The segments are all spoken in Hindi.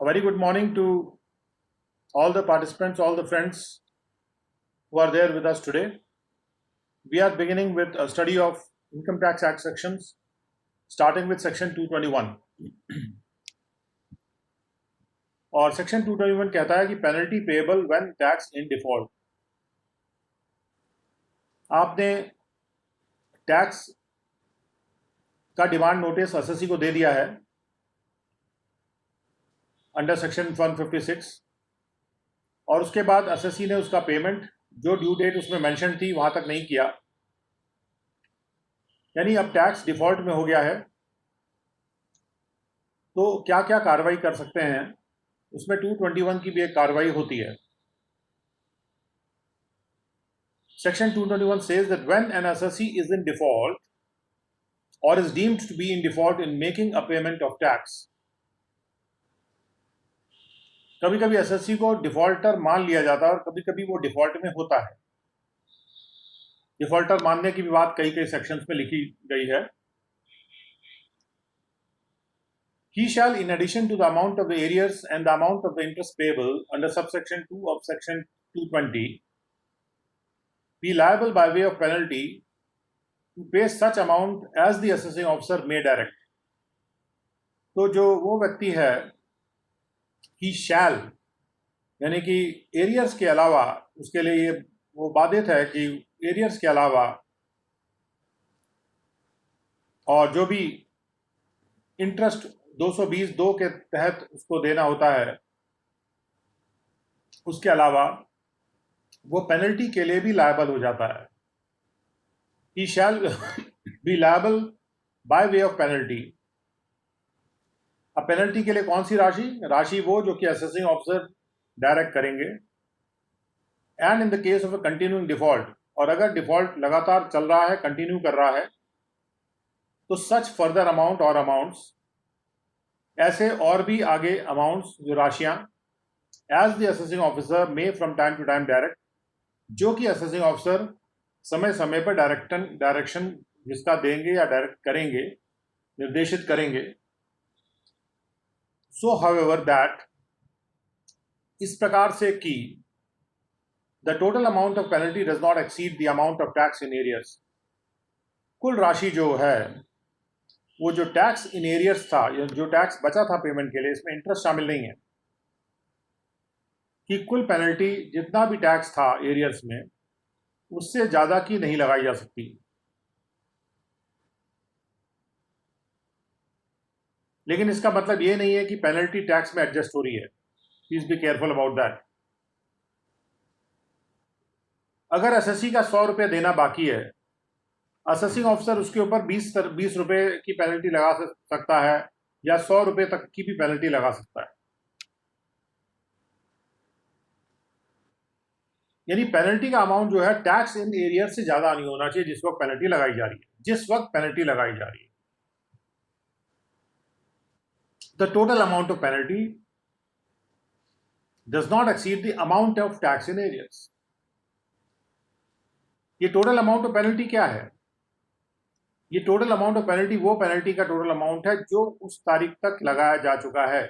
A very good morning to all the participants, all the friends who are there with us today. We are beginning with a study of Income Tax Act sections, starting with section 221. और सेक्शन 221 कहता है कि penalty payable when tax in default. आपने टैक्स का डिमांड नोटिस एसएससी को दे दिया है अंडर सेक्शन 156 और उसके बाद एसएससी ने उसका पेमेंट जो ड्यू डेट उसमें मेंशन थी वहां तक नहीं किया, यानी अब टैक्स डिफॉल्ट में हो गया है। तो क्या क्या कार्रवाई कर सकते हैं, उसमें 221 की भी एक कार्रवाई होती है। Section 221 says that when an assessee is in default or is deemed to be in default in making a payment of tax, कभी कभी एसएससी को डिफॉल्टर मान लिया जाता है और कभी कभी वो डिफॉल्ट में होता है। डिफॉल्टर मानने की भी बात कई कई सेक्शंस में लिखी गई है। He shall, in addition to the amount of the arrears and the amount of the interest payable under subsection 2 of section 220, be liable by way of penalty to pay such amount as the assessing officer may direct. तो जो वो व्यक्ति है, he shall, यानी कि एरियर्स के अलावा उसके लिए ये वो बाधित है कि एरियर्स के अलावा और जो भी इंटरेस्ट 220(2) के तहत उसको देना होता है, उसके अलावा वो पेनल्टी के लिए भी लायबल हो जाता है। He shall be liable by way of penalty. अब पेनल्टी के लिए कौन सी राशि वो जो कि असेसिंग ऑफिसर डायरेक्ट करेंगे। And in the case of a continuing default, और अगर डिफॉल्ट लगातार चल रहा है, कंटिन्यू कर रहा है, तो सच फर्दर अमाउंट और अमाउंट्स, ऐसे और भी आगे अमाउंट्स जो राशियां, as the assessing officer may from time to time direct, जो कि असेसिंग ऑफिसर समय समय पर डायरेक्शन जिसका देंगे या डायरेक्ट करेंगे, निर्देशित करेंगे। सो हाउएवर दैट, इस प्रकार से कि the total amount of penalty does not exceed the amount of tax in arrears. कुल राशि जो है वो जो टैक्स इन एरियर्स था, या जो टैक्स बचा था पेमेंट के लिए, इसमें इंटरेस्ट शामिल नहीं है, कि कुल पेनल्टी जितना भी टैक्स था एरियर्स में उससे ज्यादा की नहीं लगाई जा सकती। लेकिन इसका मतलब ये नहीं है कि पेनल्टी टैक्स में एडजस्ट हो रही है। Please be careful about that. अगर एसएससी का 100 रुपये देना बाकी है, असेसिंग ऑफिसर उसके ऊपर 20 रुपए की पेनल्टी लगा सकता है या 100 रुपए तक की भी पेनल्टी लगा सकता है। यानी पेनल्टी का अमाउंट जो है टैक्स इन एरियर से ज्यादा नहीं होना चाहिए जिस वक्त पेनल्टी लगाई जा रही है। The total amount of penalty does not exceed the amount of tax in arrears. ये टोटल अमाउंट ऑफ पेनल्टी क्या है? ये टोटल अमाउंट ऑफ पेनल्टी वो पेनल्टी का टोटल अमाउंट है जो उस तारीख तक लगाया जा चुका है।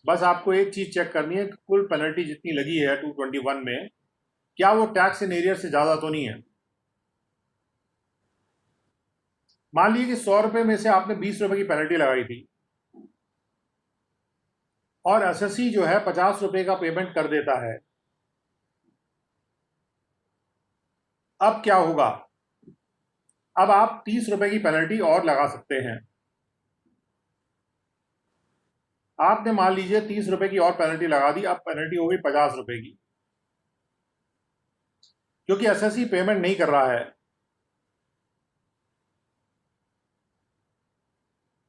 बस आपको एक चीज चेक करनी है कि कुल पेनल्टी जितनी लगी है 221 में, क्या वो टैक्स इन एरियर से ज्यादा तो नहीं है। मान लीजिए कि 100 रुपए में से आपने 20 रुपए की पेनल्टी लगाई थी और एसएससी जो है 50 रुपए का पेमेंट कर देता है। अब क्या होगा? अब आप 30 रुपए की पेनल्टी और लगा सकते हैं। आपने मान लीजिए 30 रुपए की और पेनल्टी लगा दी, अब पेनल्टी हो गई 50 रुपए की, क्योंकि एसएससी पेमेंट नहीं कर रहा है।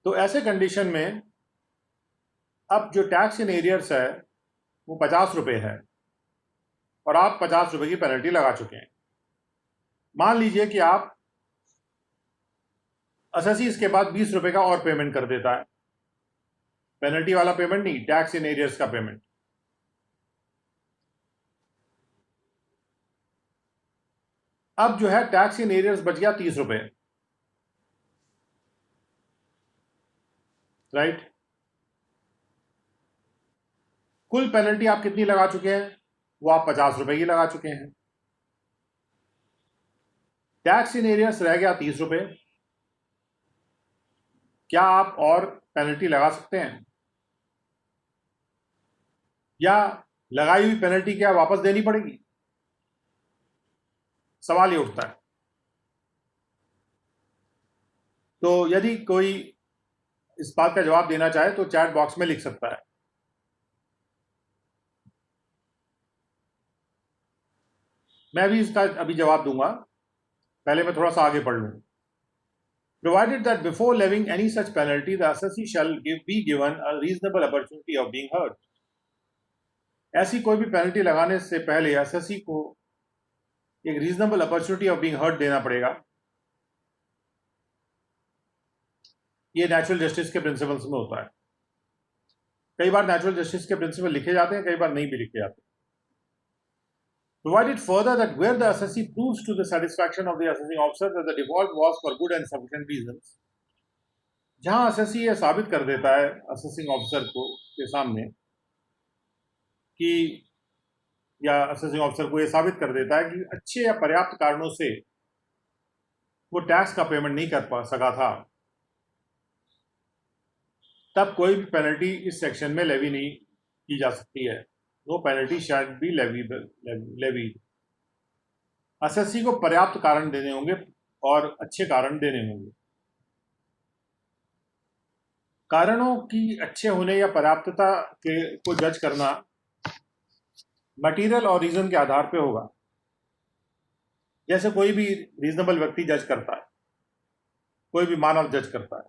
तो ऐसे कंडीशन में अब जो टैक्स इन एरियर्स है वो 50 रुपए है और आप 50 रुपए की पेनल्टी लगा चुके हैं। मान लीजिए कि आप एसएससी इसके बाद 20 रुपए का और पेमेंट कर देता है, पेनल्टी वाला पेमेंट नहीं, टैक्स इन एरियर्स का पेमेंट। अब जो है टैक्स इन एरियर्स बच गया 30 रुपए, राइट। कुल पेनल्टी आप कितनी लगा चुके हैं? वो आप 50 रुपए की लगा चुके हैं। टैक्स इन एरियर्स रह गया 30 रुपए। क्या आप और पेनल्टी लगा सकते हैं, या लगाई हुई पेनल्टी क्या वापस देनी पड़ेगी? सवाल ये उठता है। तो यदि कोई इस बात का जवाब देना चाहे तो चैट बॉक्स में लिख सकता है। मैं भी इसका अभी जवाब दूंगा, पहले मैं थोड़ा सा आगे पढ़ लूं। Provided that before levying any such penalty, the assessee shall be given a reasonable opportunity of being heard. ऐसी कोई भी पेनल्टी लगाने से पहले असेसी को एक reasonable opportunity of being heard देना पड़ेगा। ये नेचुरल जस्टिस के प्रिंसिपल्स में होता है। कई बार नेचुरल जस्टिस के प्रिंसिपल लिखे जाते हैं, कई बार नहीं भी लिखे जाते। Provided further that where the assessee proves to the satisfaction of the assessing officer that the default was for good and sufficient reasons, जहां असेसी ये साबित कर देता है असेसिंग ऑफिसर को के सामने कि, या असेसिंग ऑफिसर को ये साबित कर देता है कि अच्छे या पर्याप्त कारणों से वो टैक्स का पेमेंट नहीं कर पा सका था, तब कोई भी पेनल्टी इस सेक्शन में लेवी नहीं की जा सकती है। No penalty shall be levied. Assessee को पर्याप्त कारण देने होंगे और अच्छे कारण देने होंगे। कारणों की अच्छे होने या पर्याप्तता के को जज करना मटेरियल और रीजन के आधार पे होगा, जैसे कोई भी रीजनेबल व्यक्ति जज करता है, कोई भी मानव जज करता है।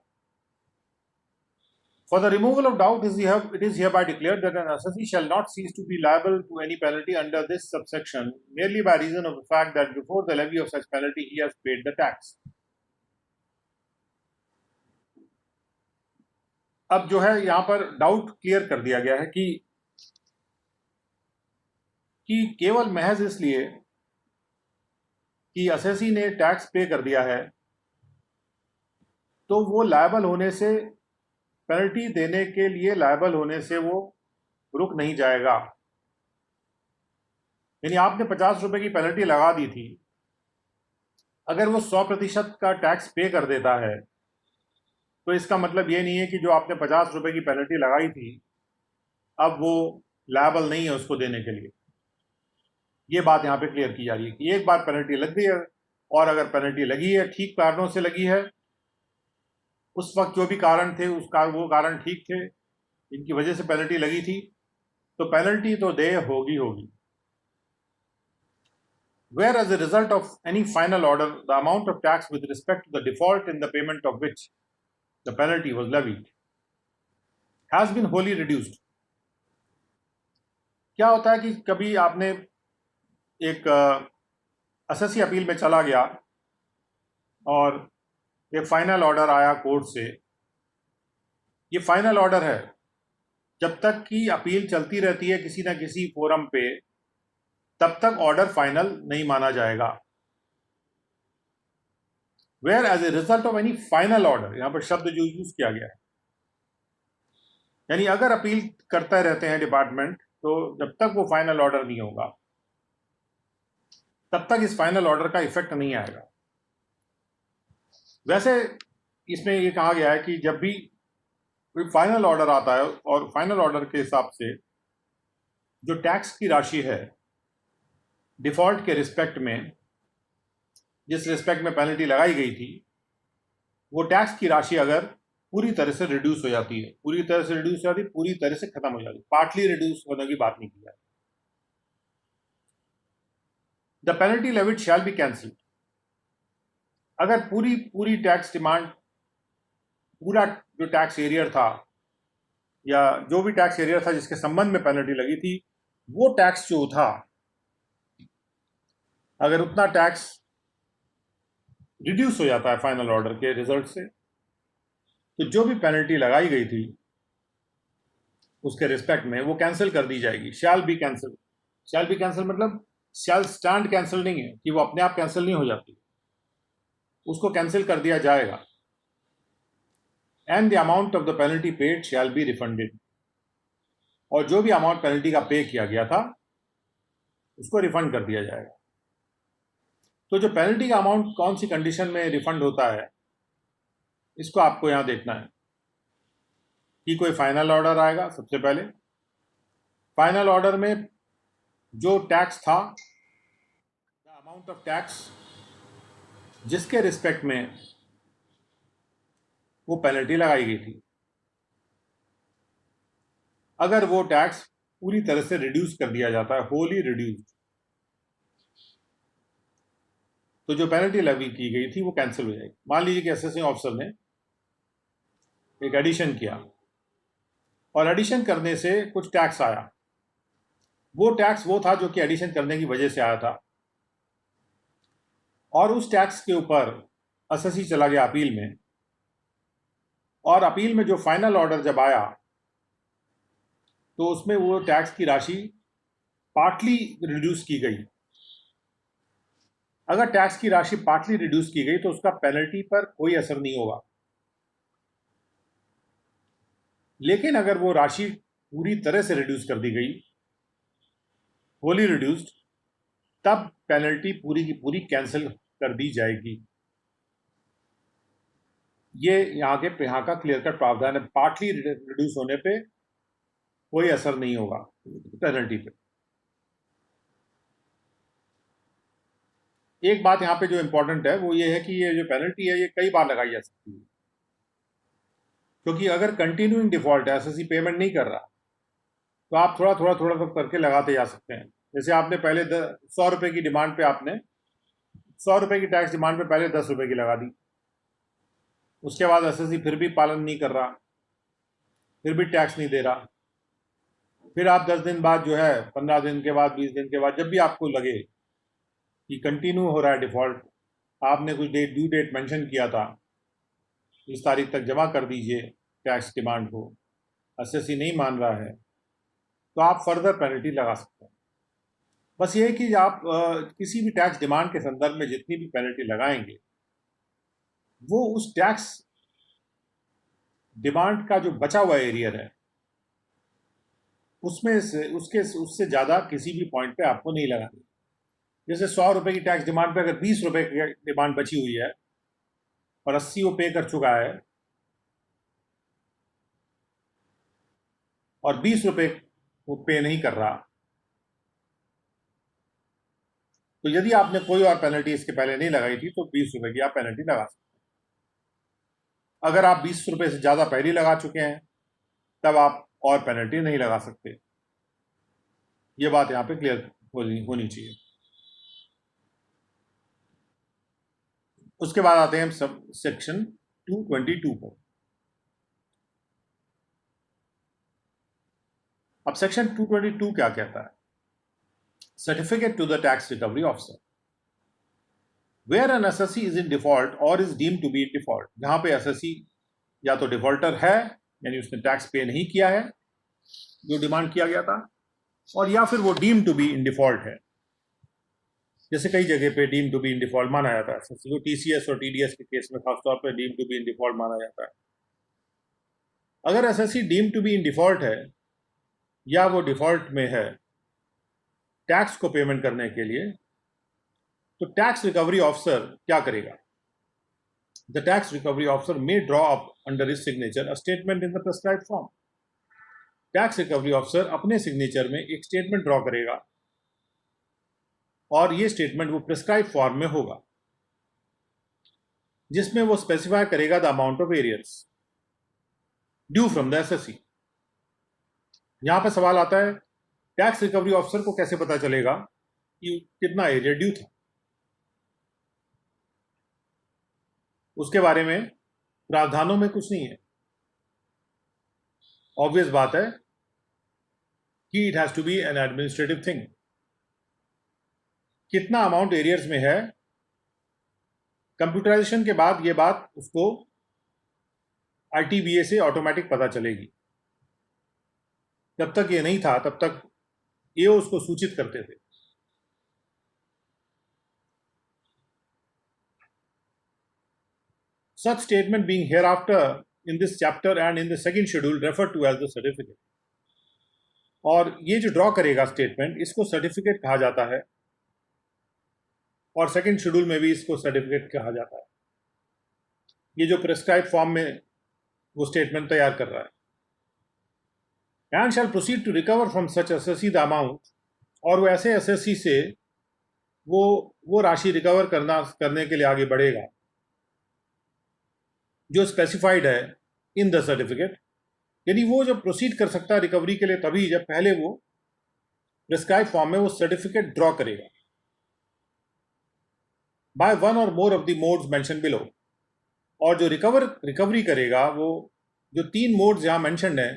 For the removal of doubt, it is hereby declared that an assessee shall not cease to be liable to any penalty under this subsection merely by reason of the fact that before the levy of such penalty he has paid the tax. अब जो है यहां पर डाउट क्लियर कर दिया गया है कि केवल महज इसलिए कि असेसी ने टैक्स पे कर दिया है तो वो लायबल होने से, पेनल्टी देने के लिए लायबल होने से वो रुक नहीं जाएगा। यानी आपने 50 रुपए की पेनल्टी लगा दी थी, अगर वो 100% का टैक्स पे कर देता है तो इसका मतलब ये नहीं है कि जो आपने 50 रुपए की पेनल्टी लगाई थी अब वो लायबल नहीं है उसको देने के लिए। ये बात यहाँ पे क्लियर की जा रही है कि एक बार पेनल्टी लग गई है, और अगर पेनल्टी लगी है ठीक कारणों से लगी है, उस वक्त जो भी कारण थे वो कारण ठीक थे, इनकी वजह से पेनल्टी लगी थी, तो पेनल्टी तो देय होगी। Where as a result of any final order, the amount of tax with respect to the default in the payment of which the penalty was levied has been wholly reduced. क्या होता है कि कभी आपने एक असेसी अपील में चला गया और एक फाइनल ऑर्डर आया कोर्ट से। ये फाइनल ऑर्डर है, जब तक कि अपील चलती रहती है किसी ना किसी फोरम पे, तब तक ऑर्डर फाइनल नहीं माना जाएगा। Where as a result of any final order, यहां पर शब्द जो यूज किया गया है, यानी अगर अपील करते रहते हैं डिपार्टमेंट, तो जब तक वो फाइनल ऑर्डर नहीं होगा तब तक इस फाइनल ऑर्डर का इफेक्ट नहीं आएगा। वैसे इसमें ये कहा गया है कि जब भी कोई फाइनल ऑर्डर आता है और फाइनल ऑर्डर के हिसाब से जो टैक्स की राशि है डिफॉल्ट के रिस्पेक्ट में, जिस रिस्पेक्ट में पेनल्टी लगाई गई थी, वो टैक्स की राशि अगर पूरी तरह से रिड्यूस हो जाती है, पूरी तरह से खत्म हो जाती है, पार्टली रिड्यूस होने की बात नहीं की जाती। The penalty levied shall be cancelled. अगर पूरी टैक्स डिमांड, पूरा जो टैक्स एरियर था या जो भी टैक्स एरियर था जिसके संबंध में पेनल्टी लगी थी, वो टैक्स जो था, अगर उतना टैक्स रिड्यूस हो जाता है फाइनल ऑर्डर के रिजल्ट से, तो जो भी पेनल्टी लगाई गई थी उसके रिस्पेक्ट में वो कैंसिल कर दी जाएगी। Shall be cancel. Shall be cancel मतलब शैल स्टैंड कैंसिल नहीं है कि वो अपने आप कैंसिल नहीं हो जाती, उसको कैंसिल कर दिया जाएगा। And the amount of the penalty paid shall be refunded. और जो भी अमाउंट पेनल्टी का पे किया गया था उसको रिफंड कर दिया जाएगा। तो जो पेनल्टी का अमाउंट कौन सी कंडीशन में रिफंड होता है, इसको आपको यहां देखना है कि कोई फाइनल ऑर्डर आएगा। सबसे पहले फाइनल ऑर्डर में जो टैक्स था, द अमाउंट ऑफ टैक्स जिसके रिस्पेक्ट में वो पेनल्टी लगाई गई थी, अगर वो टैक्स पूरी तरह से रिड्यूस कर दिया जाता है, होली रिड्यूस्ड, तो जो पेनल्टी लगी की गई थी वो कैंसिल हो जाएगी। मान लीजिए कि असेसिंग ऑफिसर ने एक एडिशन किया और एडिशन करने से कुछ टैक्स आया। वो टैक्स वो था जो कि एडिशन करने की वजह से आया था, और उस टैक्स के ऊपर असेसी चला गया अपील में, और अपील में जो फाइनल ऑर्डर जब आया तो उसमें वो टैक्स की राशि पार्टली रिड्यूस की गई। अगर टैक्स की राशि पार्टली रिड्यूस की गई तो उसका पेनल्टी पर कोई असर नहीं होगा, लेकिन अगर वो राशि पूरी तरह से रिड्यूस कर दी गई, होली रिड्यूस्ड, तब पेनल्टी पूरी की पूरी कैंसिल कर दी जाएगी। ये यहाँ का क्लियर कट प्रावधान है। पार्टली रिड्यूस होने पे कोई असर नहीं होगा पेनल्टी पे। एक बात यहाँ पे जो इंपॉर्टेंट है वो ये है कि ये जो पेनल्टी है ये कई बार लगाई जा सकती है, क्योंकि अगर कंटिन्यूइंग डिफॉल्ट है, एसएससी पेमेंट नहीं कर रहा, तो आप थोड़ा थोड़ा थोड़ा थोड़ा करके लगाते जा सकते हैं। जैसे आपने पहले 100 रुपये की डिमांड पे आपने 100 रुपये की टैक्स डिमांड पे पहले 10 रुपये की लगा दी, उसके बाद एसएससी फिर भी पालन नहीं कर रहा, फिर भी टैक्स नहीं दे रहा, फिर आप 10 दिन बाद जो है, 15 दिन के बाद, 20 दिन के बाद, जब भी आपको लगे कि कंटिन्यू हो रहा है डिफॉल्ट, आपने कुछ ड्यू डेट मेंशन किया था, इस तारीख तक जमा कर दीजिए टैक्स डिमांड को, एसएससी नहीं मान रहा है, तो आप फर्दर पेनल्टी लगा सकते हैं। बस ये है कि आप किसी भी टैक्स डिमांड के संदर्भ में जितनी भी पेनल्टी लगाएंगे, वो उस टैक्स डिमांड का जो बचा हुआ एरियर है उसमें से उससे ज़्यादा किसी भी पॉइंट पे आपको नहीं लगानी। जैसे 100 रुपये की टैक्स डिमांड पे अगर 20 रुपये की डिमांड बची हुई है और 80 वो पे कर चुका है और 20 रुपये वो पे नहीं कर रहा, तो यदि आपने कोई और पेनल्टी इसके पहले नहीं लगाई थी तो 20 रुपये की आप पेनल्टी लगा सकते हैं। अगर आप 20 रुपये से ज़्यादा पहले लगा चुके हैं तब आप और पेनल्टी नहीं लगा सकते। ये बात यहाँ पे क्लियर होनी चाहिए। उसके बाद आते हैं हम सब सेक्शन 222 पर। अब सेक्शन 222 क्या कहता है? Certificate to the tax recovery officer where an SSC is in default or is deemed to be in default. जहां पे एसएससी या तो डिफॉल्टर है, यानी उसने टैक्स पे नहीं किया है जो डिमांड किया गया था, और या फिर वो deem to be in default है। जैसे कई जगह पे deem to be in default माना जाता है एसएससी को, टीसीएस और टीडीएस के केस में खासतौर पर deem to be in default माना जाता है। अगर assessee deem to be in default है या वो डिफॉल्ट में है टैक्स को पेमेंट करने के लिए, तो टैक्स रिकवरी ऑफिसर क्या करेगा? The tax recovery officer may draw up under his signature a statement in the prescribed form. Tax recovery officer अपने सिग्नेचर में एक स्टेटमेंट ड्रॉ करेगा और ये स्टेटमेंट वो प्रिस्क्राइब फॉर्म में होगा, जिसमें वो स्पेसिफाई करेगा the amount of arrears due from the assessee. यहां पर सवाल आता है, टैक्स रिकवरी ऑफिसर को कैसे पता चलेगा कि कितना एरियर ड्यू था? उसके बारे में प्रावधानों में कुछ नहीं है। ऑब्वियस बात है कि it has to be an administrative thing. कितना अमाउंट एरियर्स में है, कंप्यूटराइजेशन के बाद ये बात उसको आईटीबीए से ऑटोमेटिक पता चलेगी। जब तक ये नहीं था तब तक ये उसको सूचित करते थे। Such statement being hereafter in this chapter and in the second schedule referred to as the certificate. और ये जो ड्रॉ करेगा स्टेटमेंट, इसको सर्टिफिकेट कहा जाता है, और सेकंड शेड्यूल में भी इसको सर्टिफिकेट कहा जाता है। ये जो प्रेस्क्राइब फॉर्म में वो स्टेटमेंट तैयार कर रहा है, and shall proceed to recover from such assessee the amount, और वो ऐसे एसएससी से वो राशि रिकवर करने के लिए आगे बढ़ेगा जो स्पेसिफाइड है इन द सर्टिफिकेट। यानी वो जब प्रोसीड कर सकता है रिकवरी के लिए तभी जब पहले वो प्रिस्क्राइब फॉर्म में वो सर्टिफिकेट ड्रॉ करेगा बाय वन और more of the modes mention below. और जो रिकवरी करेगा वो जो 3 मोड्स यहां मेंशन्ड हैं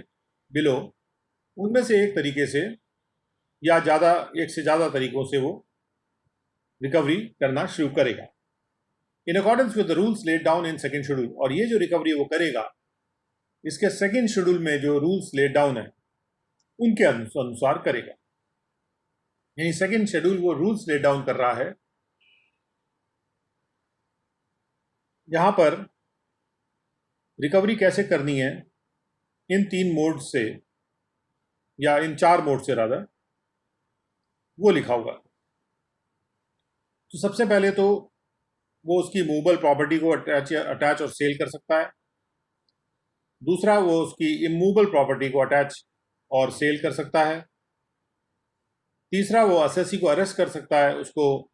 बिलो, उनमें से एक तरीके से या एक से ज्यादा तरीकों से वो रिकवरी करना शुरू करेगा in accordance with the rules laid down in second schedule. और ये जो रिकवरी वो करेगा इसके सेकेंड शेड्यूल में जो रूल्स लेड डाउन है उनके अनुसार करेगा। यानी सेकेंड शेड्यूल वो रूल्स लेड डाउन कर रहा है यहां पर रिकवरी कैसे करनी है इन 3 मोड से, या इन 4 मोड से रादर, वो लिखा होगा। तो सबसे पहले तो वो उसकी मूवेबल प्रॉपर्टी को अटैच और सेल कर सकता है। दूसरा, वो उसकी इमूवेबल प्रॉपर्टी को अटैच और सेल कर सकता है। तीसरा, वो एसएससी को अरेस्ट कर सकता है, उसको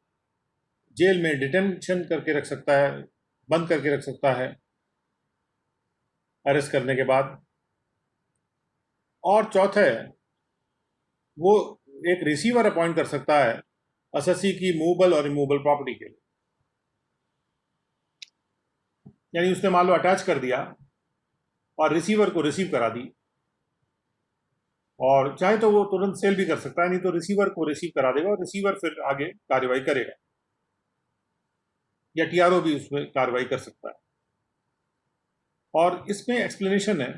जेल में डिटेंशन करके रख सकता है, बंद करके रख सकता है अरेस्ट करने के बाद। और चौथे, वो एक रिसीवर अपॉइंट कर सकता है एसएससी की मूवेबल और इमूवेबल प्रॉपर्टी के लिए। यानी उसने मान लो अटैच कर दिया और रिसीवर को रिसीव करा दी, और चाहे तो वो तुरंत सेल भी कर सकता है, नहीं तो रिसीवर को रिसीव करा देगा और रिसीवर फिर आगे कार्रवाई करेगा, या टीआरओ भी उसमें कार्रवाई कर सकता है। और इसमें एक्सप्लेनेशन है,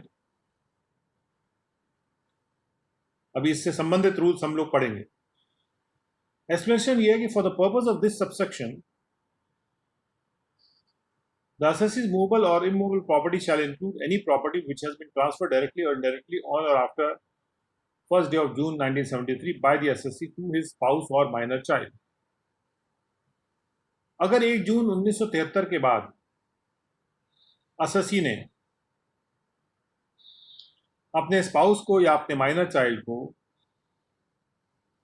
अभी इससे संबंधित रूल्स हम लोग पढ़ेंगे। एक्सप्लेनेशन ये है कि for the purpose of this subsection the assessor's movable or immovable property shall include any property which has been transferred directly or indirectly on or after 1st day of June 1973 by the assessee to his spouse or minor child। अगर 1 जून 1973 के बाद असेसी ने अपने स्पाउस को या अपने माइनर चाइल्ड को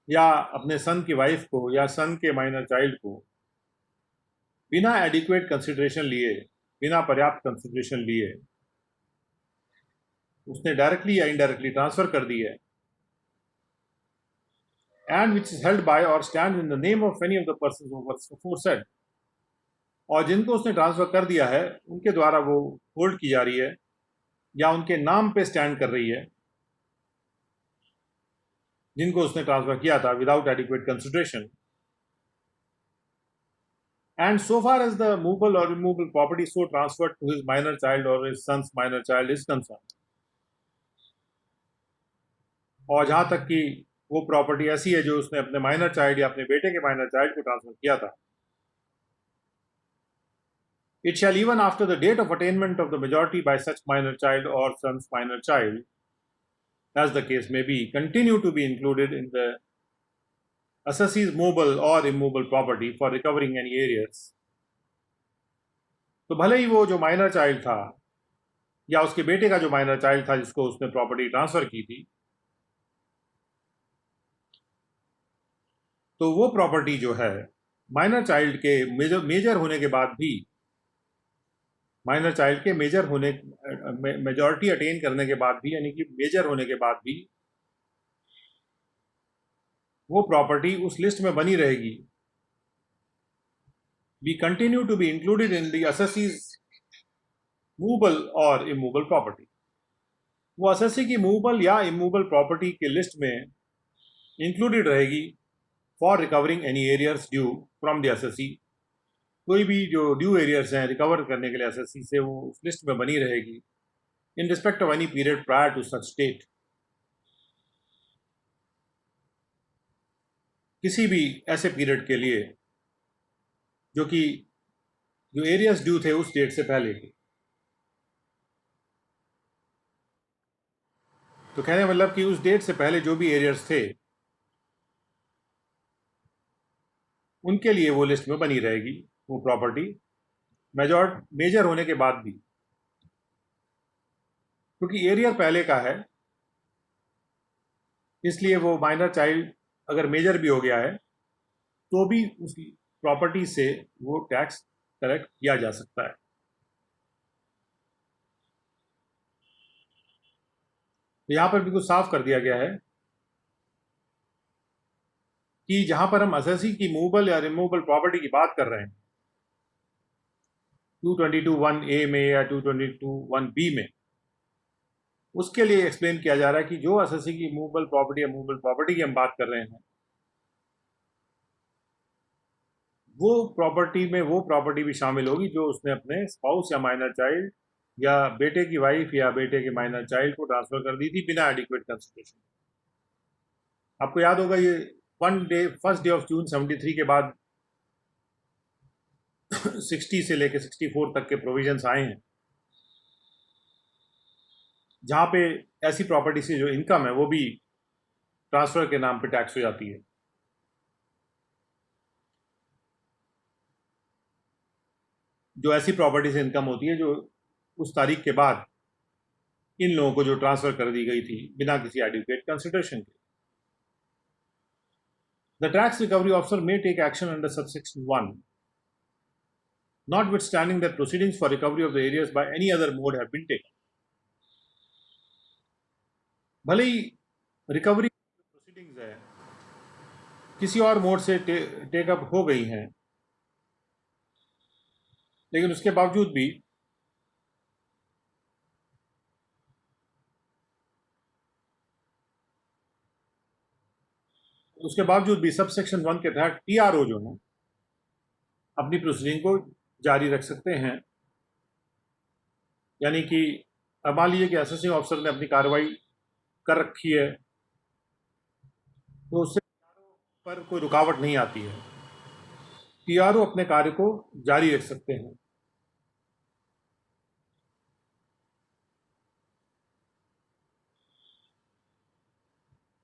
या अपने सन की वाइफ को या सन के माइनर चाइल्ड को बिना एडिक्वेट कंसिडरेशन लिए, बिना पर्याप्त कंसिडरेशन लिए उसने डायरेक्टली या इनडायरेक्टली ट्रांसफर कर दी है, and which is held by or stand in the name of any of the persons aforesaid, और जिनको उसने ट्रांसफर कर दिया है उनके द्वारा वो होल्ड की जा रही है या उनके नाम पे स्टैंड कर रही है, जिनको उसने ट्रांसफर किया था without adequate consideration, and so far as the movable or immovable property so transferred to his minor child or his son's minor child is concerned। और जहां तक कि वो प्रॉपर्टी ऐसी है जो उसने अपने माइनर चाइल्ड या अपने बेटे के माइनर चाइल्ड को ट्रांसफर किया था, it shall even after the date of attainment of the majority by such minor child or son's minor child, as the case may be, continue to be included in the assessee's movable or immovable property for recovering any arrears। तो भले ही वो जो माइनर चाइल्ड था या उसके बेटे का जो माइनर चाइल्ड था जिसको उसने प्रॉपर्टी ट्रांसफर की थी, तो वो प्रॉपर्टी जो है माइनर चाइल्ड के मेजर होने के बाद भी, माइनर चाइल्ड के मेजॉरिटी अटेन करने के बाद भी, यानी कि मेजर होने के बाद भी वो प्रॉपर्टी उस लिस्ट में बनी रहेगी। We continue to be included in the assessee's movable or immovable property। वो assessee की movable या immovable property के लिस्ट में इंक्लूडेड रहेगी for recovering any arrears due from the assessee। कोई भी जो ड्यू एरियर्स हैं रिकवर करने के लिए assessee से वो उस लिस्ट में बनी रहेगी in respect of any period prior to such date. किसी भी ऐसे पीरियड के लिए जो एरियर्स ड्यू थे उस डेट से पहले के। तो कहने का मतलब कि उस डेट से पहले जो भी एरियर्स थे उनके लिए वो लिस्ट में बनी रहेगी वो प्रॉपर्टी मेजर होने के बाद भी, क्योंकि एरियर पहले का है इसलिए वो माइनर चाइल्ड अगर मेजर भी हो गया है तो भी उस प्रॉपर्टी से वो टैक्स कलेक्ट किया जा सकता है। तो यहां पर बिल्कुल साफ कर दिया गया है कि जहां पर हम असेसी की मूवेबल या रिमूवेबल प्रॉपर्टी की बात कर रहे हैं 222(1)(a) में या 222(1)(b) में, उसके लिए एक्सप्लेन किया जा रहा है कि जो असेसी की मूवेबल प्रॉपर्टी या मूवेबल प्रॉपर्टी की हम बात कर रहे हैं वो प्रॉपर्टी में वो प्रॉपर्टी भी शामिल होगी जो उसने अपने स्पाउस या माइनर चाइल्ड या बेटे की वाइफ या बेटे के माइनर चाइल्ड को ट्रांसफर कर दी थी बिना एडिक्वेट कंसिडरेशन। आपको याद होगा ये फर्स्ट डे ऑफ जून 73 के बाद 60 से लेकर 64 तक के प्रोविजंस आए हैं जहां पे ऐसी प्रॉपर्टी से जो इनकम है वो भी ट्रांसफर के नाम पे टैक्स हो जाती है। जो ऐसी प्रॉपर्टी से इनकम होती है जो उस तारीख के बाद इन लोगों को जो ट्रांसफर कर दी गई थी बिना किसी एडिक्वेट कंसिडरेशन के। The tax recovery officer may take action under subsection 1 notwithstanding that proceedings for recovery of the areas by any other mode have been taken। भले ही रिकवरी प्रोसीडिंग्स है किसी और मोड से टेकअप हो गई हैं लेकिन उसके बावजूद भी सबसेक्शन 1 के तहत टीआरओ जो है अपनी प्रोसीडिंग को जारी रख सकते हैं। यानी कि अब मान लीजिए कि असेसिंग ऑफिसर ने अपनी कार्रवाई कर रखी है तो उससे पर कोई रुकावट नहीं आती है, टीआरओ अपने कार्य को जारी रख सकते हैं।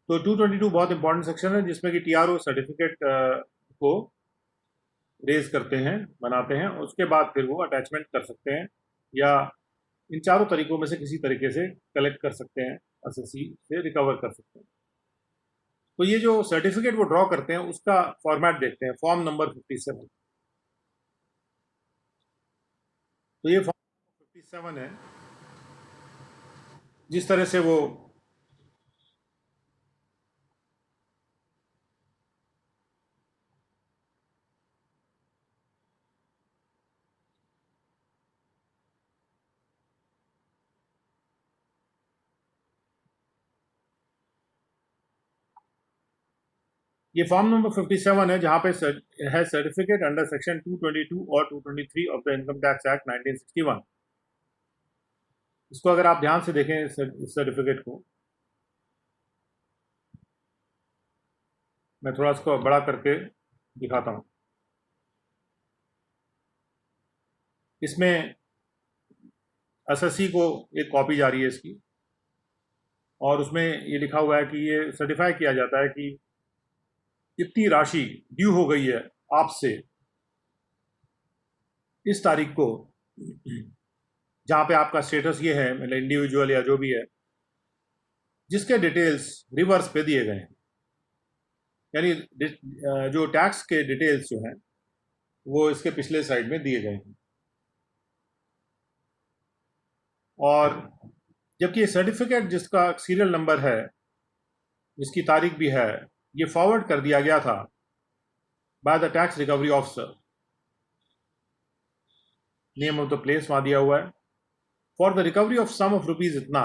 तो 222 बहुत इंपॉर्टेंट सेक्शन है जिसमें कि टीआरओ सर्टिफिकेट को रेज करते हैं बनाते हैं, उसके बाद फिर वो अटैचमेंट कर सकते हैं या इन चारों तरीकों में से किसी तरीके से कलेक्ट कर सकते हैं, असेसी से रिकवर कर सकते हैं। तो ये जो सर्टिफिकेट वो ड्रॉ करते हैं उसका फॉर्मेट देखते हैं, फॉर्म नंबर 57। तो ये फॉर्म 57 है जिस तरह से वो ये फॉर्म नंबर 57 है जहां पे है सर्टिफिकेट अंडर सेक्शन 222 और 223 of the income tax act 1961। इसको अगर आप ध्यान से देखें इस सर्टिफिकेट को, मैं थोड़ा इसको बड़ा करके दिखाता हूं। इसमें एसएससी को एक कॉपी जारी है इसकी और उसमें ये लिखा हुआ है कि ये सर्टिफाई किया जाता है कि इतनी राशि ड्यू हो गई है आपसे इस तारीख को, जहां पे आपका स्टेटस ये है मतलब इंडिविजुअल या जो भी है, जिसके डिटेल्स रिवर्स पे दिए गए हैं। यानी जो टैक्स के डिटेल्स जो हैं वो इसके पिछले साइड में दिए गए हैं। और जबकि ये सर्टिफिकेट जिसका सीरियल नंबर है, जिसकी तारीख भी है, ये फॉरवर्ड कर दिया गया था by the tax recovery officer. Name of the place वहां दिया हुआ है। For the recovery of sum of rupees इतना,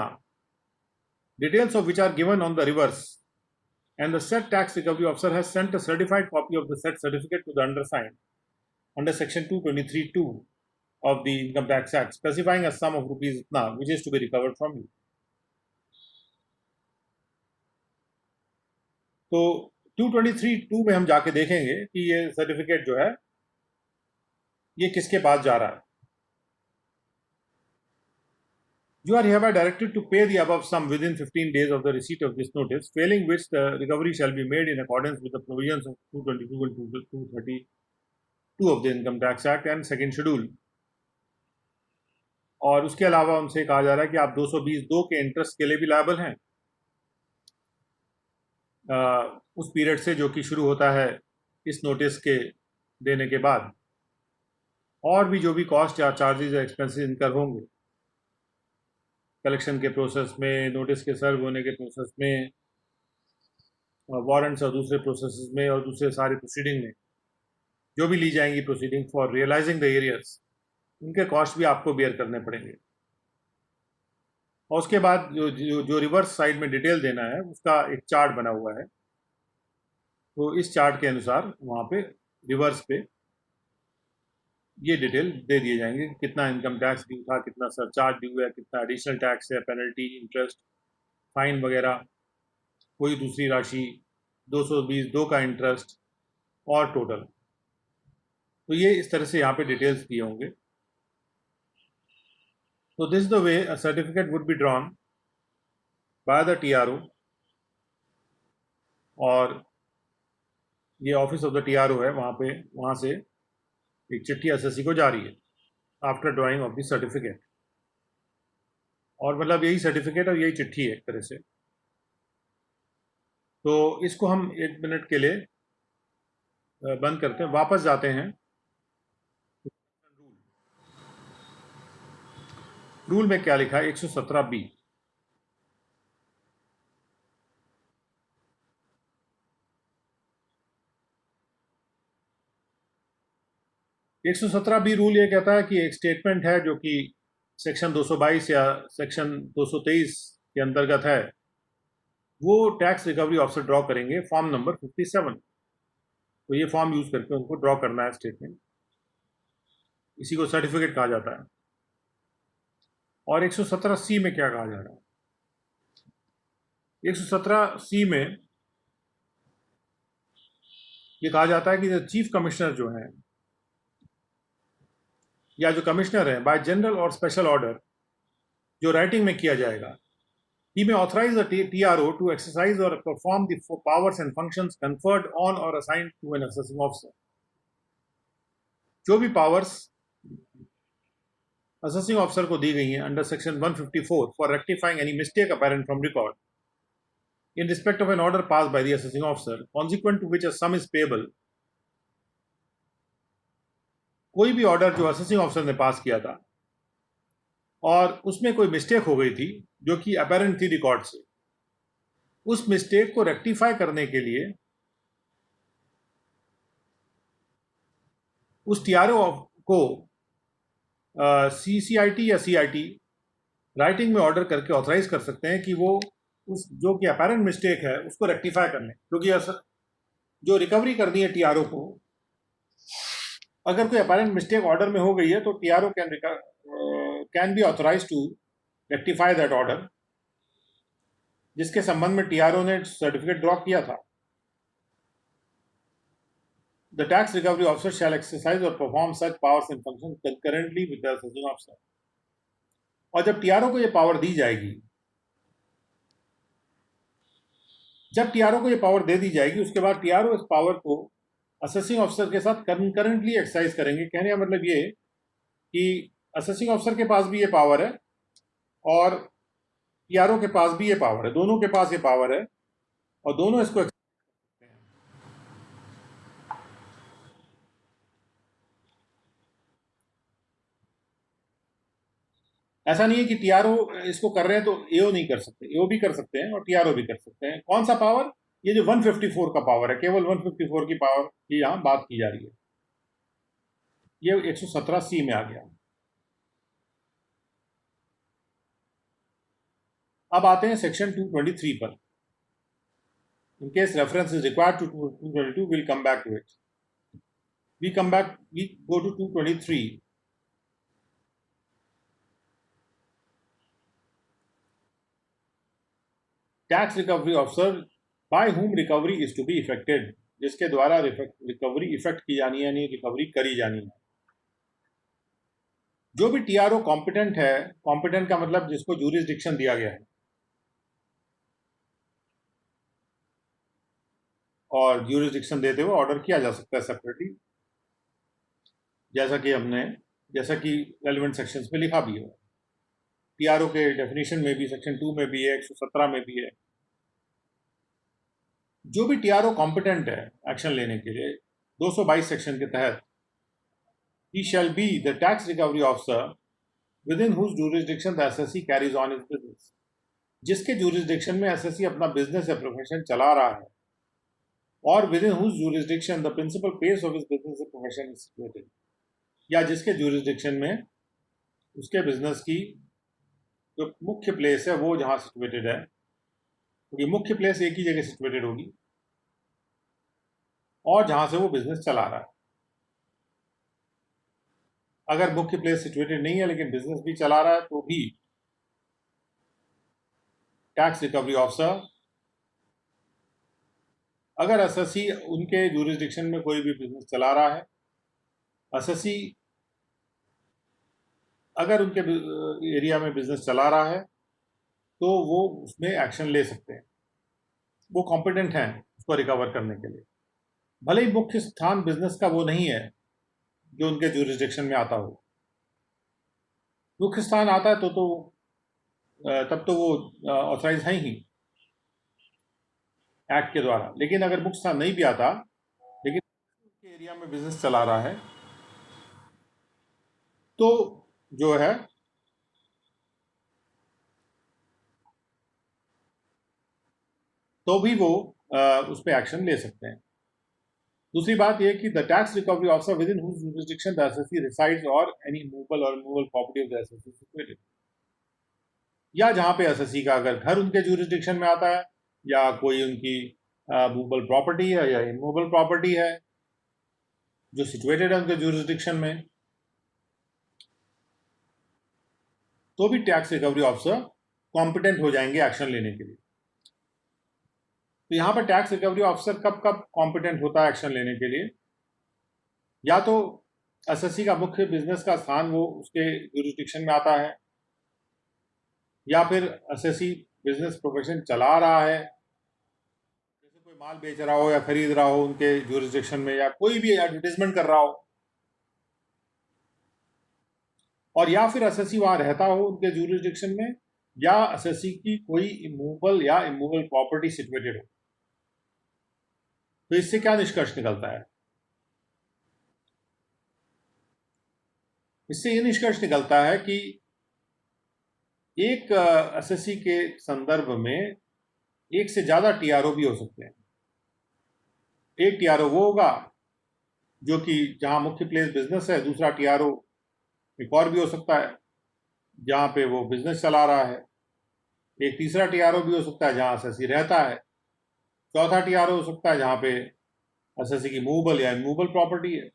details of which are given on the reverse, and the said tax recovery officer has sent a certified copy of the said certificate to the undersigned under section 223(2) of the Income Tax Act, specifying a sum of rupees itna which is to be recovered from you। तो 223(2) में हम जाके देखेंगे कि ये सर्टिफिकेट जो है ये किसके पास जा रहा है। You are hereby directed to pay the above sum within 15 days of the receipt of this notice, failing which the recovery shall be made in accordance with the provisions of 222 and 232 of the Income Tax Act and second schedule. और उसके अलावा उनसे कहा जा रहा है कि आप 220(2) के इंटरेस्ट के लिए भी लायबल हैं उस पीरियड से जो कि शुरू होता है इस नोटिस के देने के बाद, और भी जो भी कॉस्ट या चार्जेस या एक्सपेंसेस इनकर होंगे कलेक्शन के प्रोसेस में, नोटिस के सर्व होने के प्रोसेस में, वारंट्स और दूसरे प्रोसेस में और दूसरे सारे प्रोसीडिंग में जो भी ली जाएंगी proceeding for realising the arrears, उनके कॉस्ट भी आपको बेयर करने पड़ेंगे। और उसके बाद जो रिवर्स साइड में डिटेल देना है उसका एक चार्ट बना हुआ है, तो इस चार्ट के अनुसार वहाँ पे रिवर्स पे ये डिटेल दे दिए जाएंगे, कितना इनकम टैक्स ड्यू था, कितना सरचार्ज ड्यू है, कितना एडिशनल टैक्स है, पेनल्टी, इंटरेस्ट, फाइन वगैरह, कोई दूसरी राशि, 220(2) का इंटरेस्ट और टोटल। तो ये इस तरह से यहाँ पे डिटेल्स दिए होंगे। तो this the way a certificate would be drawn by the TRO, और ये ऑफिस ऑफ द TRO है, वहाँ से एक चिट्ठी एसएससी को जारी है after drying of the certificate. और मतलब यही सर्टिफिकेट और यही चिट्ठी है एक तरह से। तो इसको हम 1 मिनट के लिए बंद करते हैं, वापस जाते हैं। रूल में क्या लिखा है? 117B। एक 117B रूल ये कहता है कि एक स्टेटमेंट है जो कि सेक्शन 222 या सेक्शन 223 के अंतर्गत है, वो टैक्स रिकवरी ऑफिसर ड्रॉ करेंगे फॉर्म नंबर 57। तो ये फॉर्म यूज करके उनको ड्रॉ करना है स्टेटमेंट, इसी को सर्टिफिकेट कहा जाता है। और 117C में क्या कहा जा रहा है? 117C में ये कहा जाता है कि चीफ कमिश्नर जो है या जो कमिश्नर है, बाय जनरल और स्पेशल ऑर्डर जो राइटिंग में किया जाएगा, he may authorize the TRO to exercise or perform the powers and functions conferred on or assigned to an assessing officer। जो भी पावर्स असेसिंग ऑफिसर को दी गई हैं under section 154 for rectifying any mistake apparent from record in respect of an order passed by the assessing officer, consequent to which a sum is payable, कोई भी ऑर्डर जो असेसिंग ऑफिसर ने पास किया था और उसमें कोई मिस्टेक हो गई थी जो कि अपैरेंट थी रिकॉर्ड से, उस मिस्टेक को रेक्टिफाई करने के लिए उस TRO को CCIT या CIT राइटिंग में ऑर्डर करके ऑथराइज कर सकते हैं कि वो उस जो कि अपैरेंट मिस्टेक है उसको रेक्टिफाई करने, क्योंकि जो रिकवरी करनी है TRO को, अगर कोई अपैरेंट मिस्टेक ऑर्डर में हो गई है तो TRO can be authorise to rectify that order, जिसके संबंध में TRO ने सर्टिफिकेट ड्रॉ किया था। The tax recovery officer shall exercise or perform such powers and functions concurrently with the assessing officer। और जब TRO को ये पावर दी जाएगी, जब TRO को ये पावर दे दी जाएगी, उसके बाद TRO इस पावर को असेसिंग ऑफिसर के साथ कंकरेंटली एक्सरसाइज करेंगे। कहने का मतलब ये कि असेसिंग ऑफिसर के पास भी ये पावर है और TRO के पास भी ये पावर है, दोनों के पास ये पावर है और दोनों इसको ऐसा नहीं है कि TRO इसको कर रहे हैं तो AO नहीं कर सकते, AO भी कर सकते हैं और TRO भी कर सकते हैं। कौन सा पावर? ये जो 154 का पावर है, केवल 154 की पावर की यहाँ बात की जा रही है। ये 117C में आ गया। अब आते हैं सेक्शन 223 पर। In case reference is required to 222, will come back to it. We go to 223। Tax recovery officer by whom recovery is to be effected, जिसके द्वारा रिकवरी इफेक्ट की जानी है, यानी रिकवरी करी जानी है। जो भी टीआरओ कॉम्पिटेंट है, कॉम्पिटेंट का मतलब जिसको जूरिसडिक्शन दिया गया है और जूरिसडिक्शन देते हुए ऑर्डर किया जा सकता है सेपरेटली, जैसा कि रेलिवेंट सेक्शंस में लिखा भी है। टीआरओ के डेफिनेशन में भी सेक्शन 2 में भी है, 117 में भी है। जो भी टीआरओ कॉम्पिटेंट है एक्शन लेने के लिए 222 सेक्शन के तहत, he shall be the tax recovery officer within whose jurisdiction the SSC carries on his business. जिसके jurisdiction में SSC अपना business या profession चला रहा है और within whose jurisdiction the principal place of his business or profession is situated, या जिसके jurisdiction में उसके business की जो मुख्य place है वो जहाँ situated है, क्योंकि मुख्य place एक ही जगह situated होगी और जहाँ से वो business चला रहा है। अगर मुख्य प्लेस सिचुएटेड नहीं है लेकिन बिजनेस भी चला रहा है तो भी टैक्स रिकवरी ऑफिसर, अगर एसएससी उनके जूरिसडिक्शन में कोई भी बिजनेस चला रहा है, एसएससी अगर उनके एरिया में बिजनेस चला रहा है तो वो उसमें एक्शन ले सकते हैं, वो कॉम्पिटेंट हैं उसको रिकवर करने के लिए, भले ही मुख्य स्थान बिजनेस का वो नहीं है जो उनके जूरिसडिक्शन में आता हो। मुख्य स्थान आता है तो तब तो वो ऑथराइज है ही एक्ट के द्वारा, लेकिन अगर मुख्य स्थान नहीं भी आता लेकिन उनके एरिया में बिजनेस चला रहा है तो जो है तो भी वो उस पर एक्शन ले सकते हैं। दूसरी बात यह कि the tax recovery officer within whose jurisdiction the assessee resides और एनी मूवेबल और removable property of the assessee situated, या जहां पे एसएससी का अगर घर उनके जुरिसडिक्शन में आता है या कोई उनकी मूवेबल प्रॉपर्टी है या इमूवेबल प्रॉपर्टी है जो सिचुएटेड है उनके जुरिसडिक्शन में, तो भी टैक्स रिकवरी ऑफिसर कॉम्पिटेंट हो जाएंगे एक्शन लेने के लिए। तो यहां पर टैक्स रिकवरी ऑफिसर कब कब कॉम्पिटेंट होता है एक्शन लेने के लिए, या तो एसएससी का मुख्य बिजनेस का स्थान वो उसके जुरिसडिक्शन में आता है, या फिर एसएससी बिजनेस प्रोफेशन चला रहा है, जैसे कोई माल बेच रहा हो या खरीद रहा हो उनके जुरिसडिक्शन में, या कोई भी एडवर्टीजमेंट कर रहा हो, और या फिर एसएससी वहां रहता हो उनके जुरिसडिक्शन में, या एसएससी की कोई इमूवेबल या इमूवेबल प्रॉपर्टी सिचुएटेड हो। तो इससे क्या निष्कर्ष निकलता है? इससे ये निष्कर्ष निकलता है कि एक एसएससी के संदर्भ में एक से ज्यादा टीआरओ भी हो सकते हैं। एक टीआरओ वो होगा जो कि जहां मुख्य प्लेस बिजनेस है, दूसरा टीआरओ एक और भी हो सकता है जहां पे वो बिजनेस चला रहा है, एक तीसरा टीआरओ भी हो सकता है जहां एसएससी रहता है, चौथा टीआरओ हो सकता है जहां पे एसएससी की मूवेबल या इमूवेबल प्रॉपर्टी है।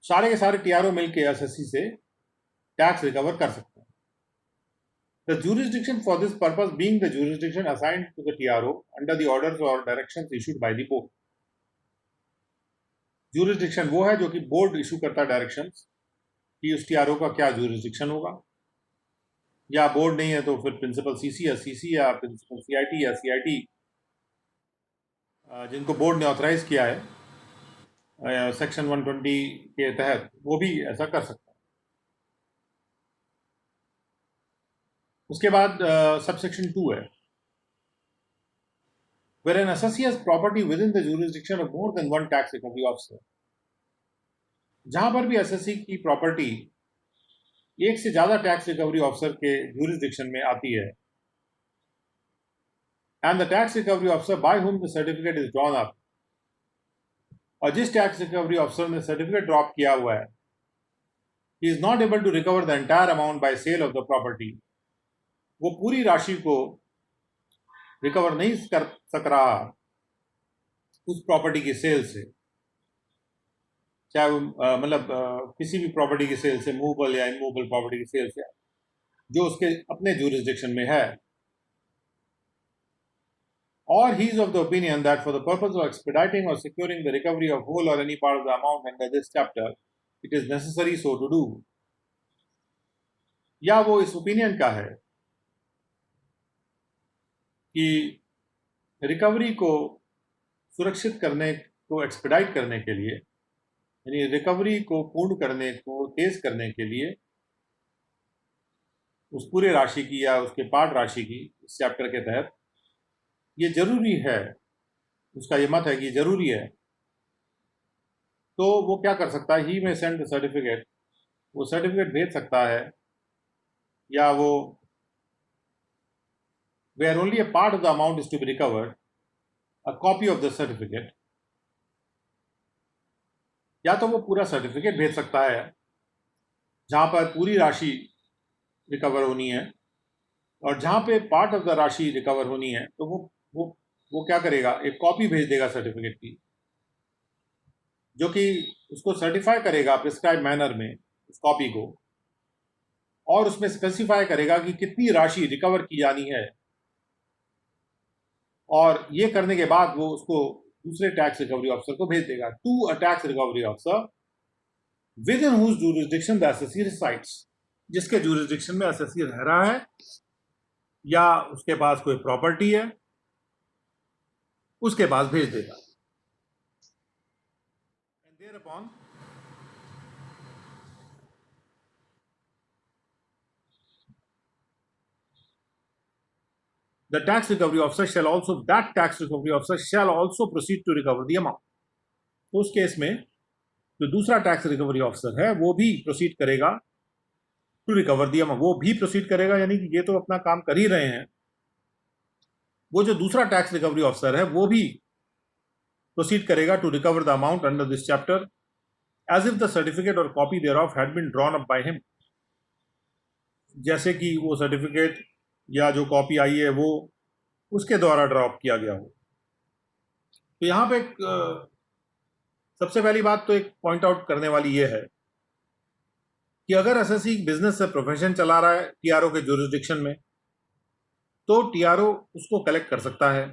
सारे के सारे टीआरओ मिलकर एसएससी से टैक्स रिकवर कर सकते हैं। The jurisdiction for this purpose being the jurisdiction assigned to the TRO under the orders or directions issued by the board. Jurisdiction वो है जो कि बोर्ड इशू करता है डायरेक्शंस कि उस टीआरओ का क्या jurisdiction होगा, या बोर्ड नहीं है तो फिर प्रिंसिपल सीसी या सीसी या प्रिंसिपल सीआईटी या सीआईटी जिनको बोर्ड ने ऑथराइज किया है सेक्शन 120 के तहत, वो भी ऐसा कर सकता है। उसके बाद सबसेक्शन 2 है, where an assessee has property within the jurisdiction of more than one tax recovery officer, जहां पर भी एसएससी की प्रॉपर्टी एक से ज्यादा टैक्स रिकवरी ऑफिसर के jurisdiction में आती है, and the tax recovery officer by whom the certificate is drawn up, और जिस टैक्स रिकवरी ऑफिसर ने सर्टिफिकेट ड्रॉप किया हुआ है, he is not able to recover the entire amount by sale of the property, वो पूरी राशि को रिकवर नहीं कर सक रहा उस प्रॉपर्टी की सेल से, चाहे वो मतलब किसी भी प्रॉपर्टी की सेल से, मूवेबल या इमूवेबल प्रॉपर्टी की सेल से जो उसके अपने जुरिसडिक्शन में है, or he is of the opinion that for the purpose of expediting or securing the recovery of whole or any part of the amount under this chapter, it is necessary so to do. या वो इस ओपिनियन का है कि रिकवरी को सुरक्षित करने को एक्सपेडाइट करने के लिए, यानी रिकवरी को पूर्ण करने को तेज करने के लिए उस पूरे राशि की या उसके पार्ट राशि की इस चैप्टर के तहत ये जरूरी है, उसका ये मत है कि जरूरी है, तो वो क्या कर सकता है, ही में सेंड सर्टिफिकेट, वो सर्टिफिकेट भेज सकता है, या वो where only a part of the amount is to be recovered, a copy of the certificate, या तो वो पूरा सर्टिफिकेट भेज सकता है जहां पर पूरी राशि रिकवर होनी है, और जहां पे पार्ट ऑफ द राशि रिकवर होनी है तो वो क्या करेगा, एक कॉपी भेज देगा सर्टिफिकेट की, जो कि उसको सर्टिफाई करेगा प्रिस्क्राइब मैनर में उस कॉपी को, और उसमें स्पेसिफाई करेगा कि कितनी राशि रिकवर की जानी है, और ये करने के बाद वो उसको दूसरे टैक्स रिकवरी ऑफिसर को भेज देगा, to a tax recovery officer within whose jurisdiction the assessee resides, जिसके जुरिसडिक्शन में एसएससी रह रहा है या उसके पास कोई प्रॉपर्टी है, उसके पास भेज देगा। And thereupon the tax recovery officer shall also proceed to recover the amount. तो उस केस में जो दूसरा टैक्स रिकवरी ऑफिसर है वो भी प्रोसीड करेगा टू रिकवर द अमाउंट, वो भी प्रोसीड करेगा, यानी कि ये तो अपना काम कर ही रहे हैं, वो जो दूसरा टैक्स रिकवरी ऑफिसर है वो भी प्रोसीड करेगा to recover the amount under this chapter as if the certificate or copy thereof had been drawn up by him, जैसे कि वो सर्टिफिकेट या जो कॉपी आई है वो उसके द्वारा ड्रॉप किया गया हो। तो यहाँ पे सबसे पहली बात तो एक पॉइंट आउट करने वाली ये है कि अगर एसएससी बिजनेस से प्रोफेशन चला रहा है टीआरओ के जुरिसडिक्शन में, तो टीआरओ उसको कलेक्ट कर सकता है।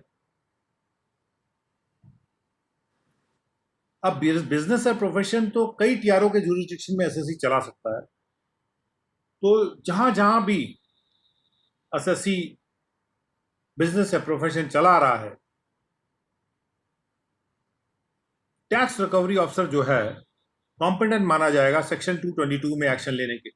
अब बिजनेस से प्रोफेशन तो कई टीआरओ के जुरिसडिक्शन में एसएससी चला सकता है, तो जहां जहां भी एसएससी बिजनेस से प्रोफेशन चला रहा है, टैक्स रिकवरी ऑफिसर जो है कॉम्पिटेंट माना जाएगा सेक्शन 222 में एक्शन लेने के।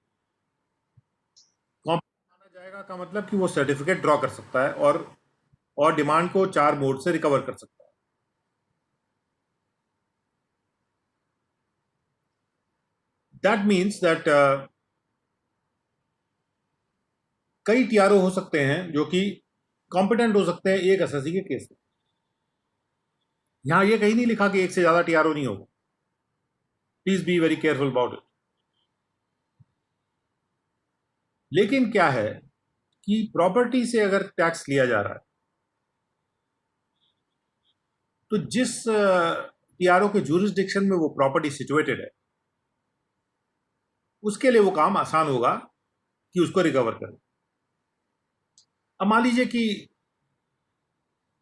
कॉम्पिटेंट माना जाएगा का मतलब कि वो सर्टिफिकेट ड्रॉ कर सकता है और डिमांड को 4 मोड से रिकवर कर सकता है। दैट मीन्स दैट कई टीआरओ हो सकते हैं जो कि कॉम्पिटेंट हो सकते हैं एक एसएससी के केस में। यहां ये कहीं नहीं लिखा कि एक से ज्यादा टीआरओ नहीं होगा, please be very careful about it. लेकिन क्या है कि प्रॉपर्टी से अगर टैक्स लिया जा रहा है तो जिस टीआरओ के जुरिसडिक्शन में वो प्रॉपर्टी सिचुएटेड है उसके लिए वो काम आसान होगा कि उसको रिकवर करें। अब मान लीजिए कि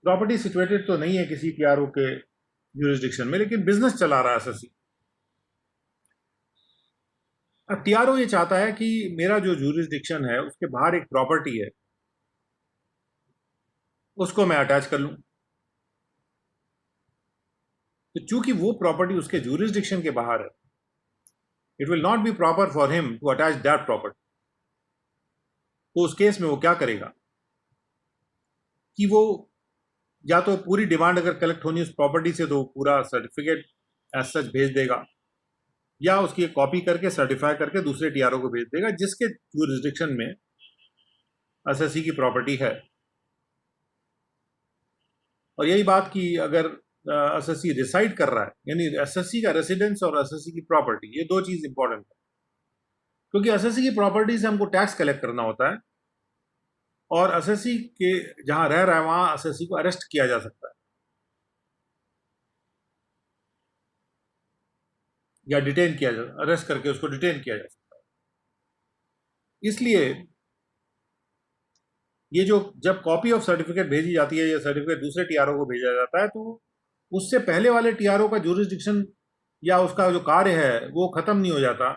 प्रॉपर्टी सिचुएटेड तो नहीं है किसी टीआरओ के जुरिसडिक्शन में, लेकिन बिजनेस चला रहा है एसएससी। अब टीआरओ ये चाहता है कि मेरा जो जुरिसडिक्शन है उसके बाहर एक प्रॉपर्टी है, उसको मैं अटैच कर लूं। तो चूंकि वो प्रॉपर्टी उसके जुरिसडिक्शन के बाहर है, it will not be proper for him to attach that property. तो उस केस में वो क्या करेगा कि वो या तो पूरी डिमांड अगर कलेक्ट होनी उस प्रॉपर्टी से तो पूरा सर्टिफिकेट एज सच भेज देगा, या उसकी एक कॉपी करके सर्टिफाई करके दूसरे टीआरओ को भेज देगा जिसके जुरिसडिक्शन में एसएससी की प्रॉपर्टी है। और यही बात कि अगर एसएससी रिसाइड कर रहा है, यानी एसएससी का रेसिडेंस और एसएससी की प्रॉपर्टी, ये दो चीज इंपॉर्टेंट है, क्योंकि एसएससी की प्रॉपर्टी से हमको टैक्स कलेक्ट करना होता है, और एसएससी के जहां रह रहा है वहां एसएससी को अरेस्ट किया जा सकता है या डिटेन किया जा, अरेस्ट करके उसको डिटेन किया जा सकता है। इसलिए ये जो जब कॉपी ऑफ सर्टिफिकेट भेजी जाती है या सर्टिफिकेट दूसरे टीआरओ को भेजा जाता है, तो उससे पहले वाले टीआरओ का ज्यूरिसडिक्शन या उसका जो कार्य है वो खत्म नहीं हो जाता।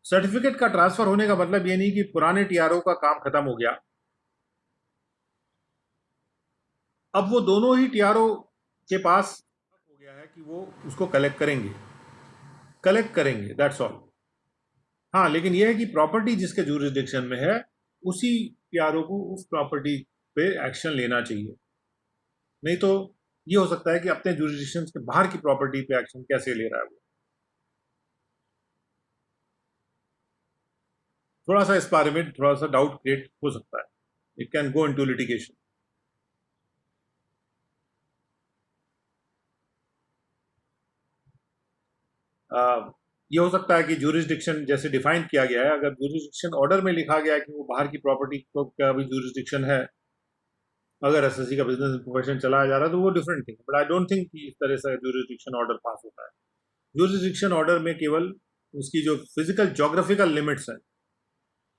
सर्टिफिकेट का ट्रांसफर होने का मतलब ये नहीं कि पुराने टीआरओ का काम खत्म हो गया। अब वो दोनों ही टीआरओ के पास हो गया है कि वो उसको कलेक्ट करेंगे, दैट्स ऑल। हाँ, लेकिन ये है कि प्रॉपर्टी जिसके ज्यूरिसडिक्शन में है उसी टीआरओ को उस प्रॉपर्टी पे एक्शन लेना चाहिए। नहीं तो ये हो सकता है कि अपने ज्यूरिसडिक्शन के बाहर की प्रॉपर्टी पे एक्शन कैसे ले रहा है वो। थोड़ा सा इस बारे में थोड़ा सा डाउट क्रिएट हो सकता है। It can go into litigation. ये हो सकता है कि ज्यूरिसडिक्शन जैसे डिफाइन किया गया है, अगर ज्यूरिसडिक्शन ऑर्डर में लिखा गया है कि वो बाहर की प्रॉपर्टी का भी ज्यूरिसडिक्शन है, अगर एसएससी का बिजनेस प्रोफेशन चलाया जा रहा है तो वो different thing, but I don't think कि इस तरह से ज्यूरिसडिक्शन ऑर्डर पास होता है। ज्यूरिसडिक्शन ऑर्डर में केवल उसकी जो फिजिकल ज्योग्राफिकल लिमिट्स हैं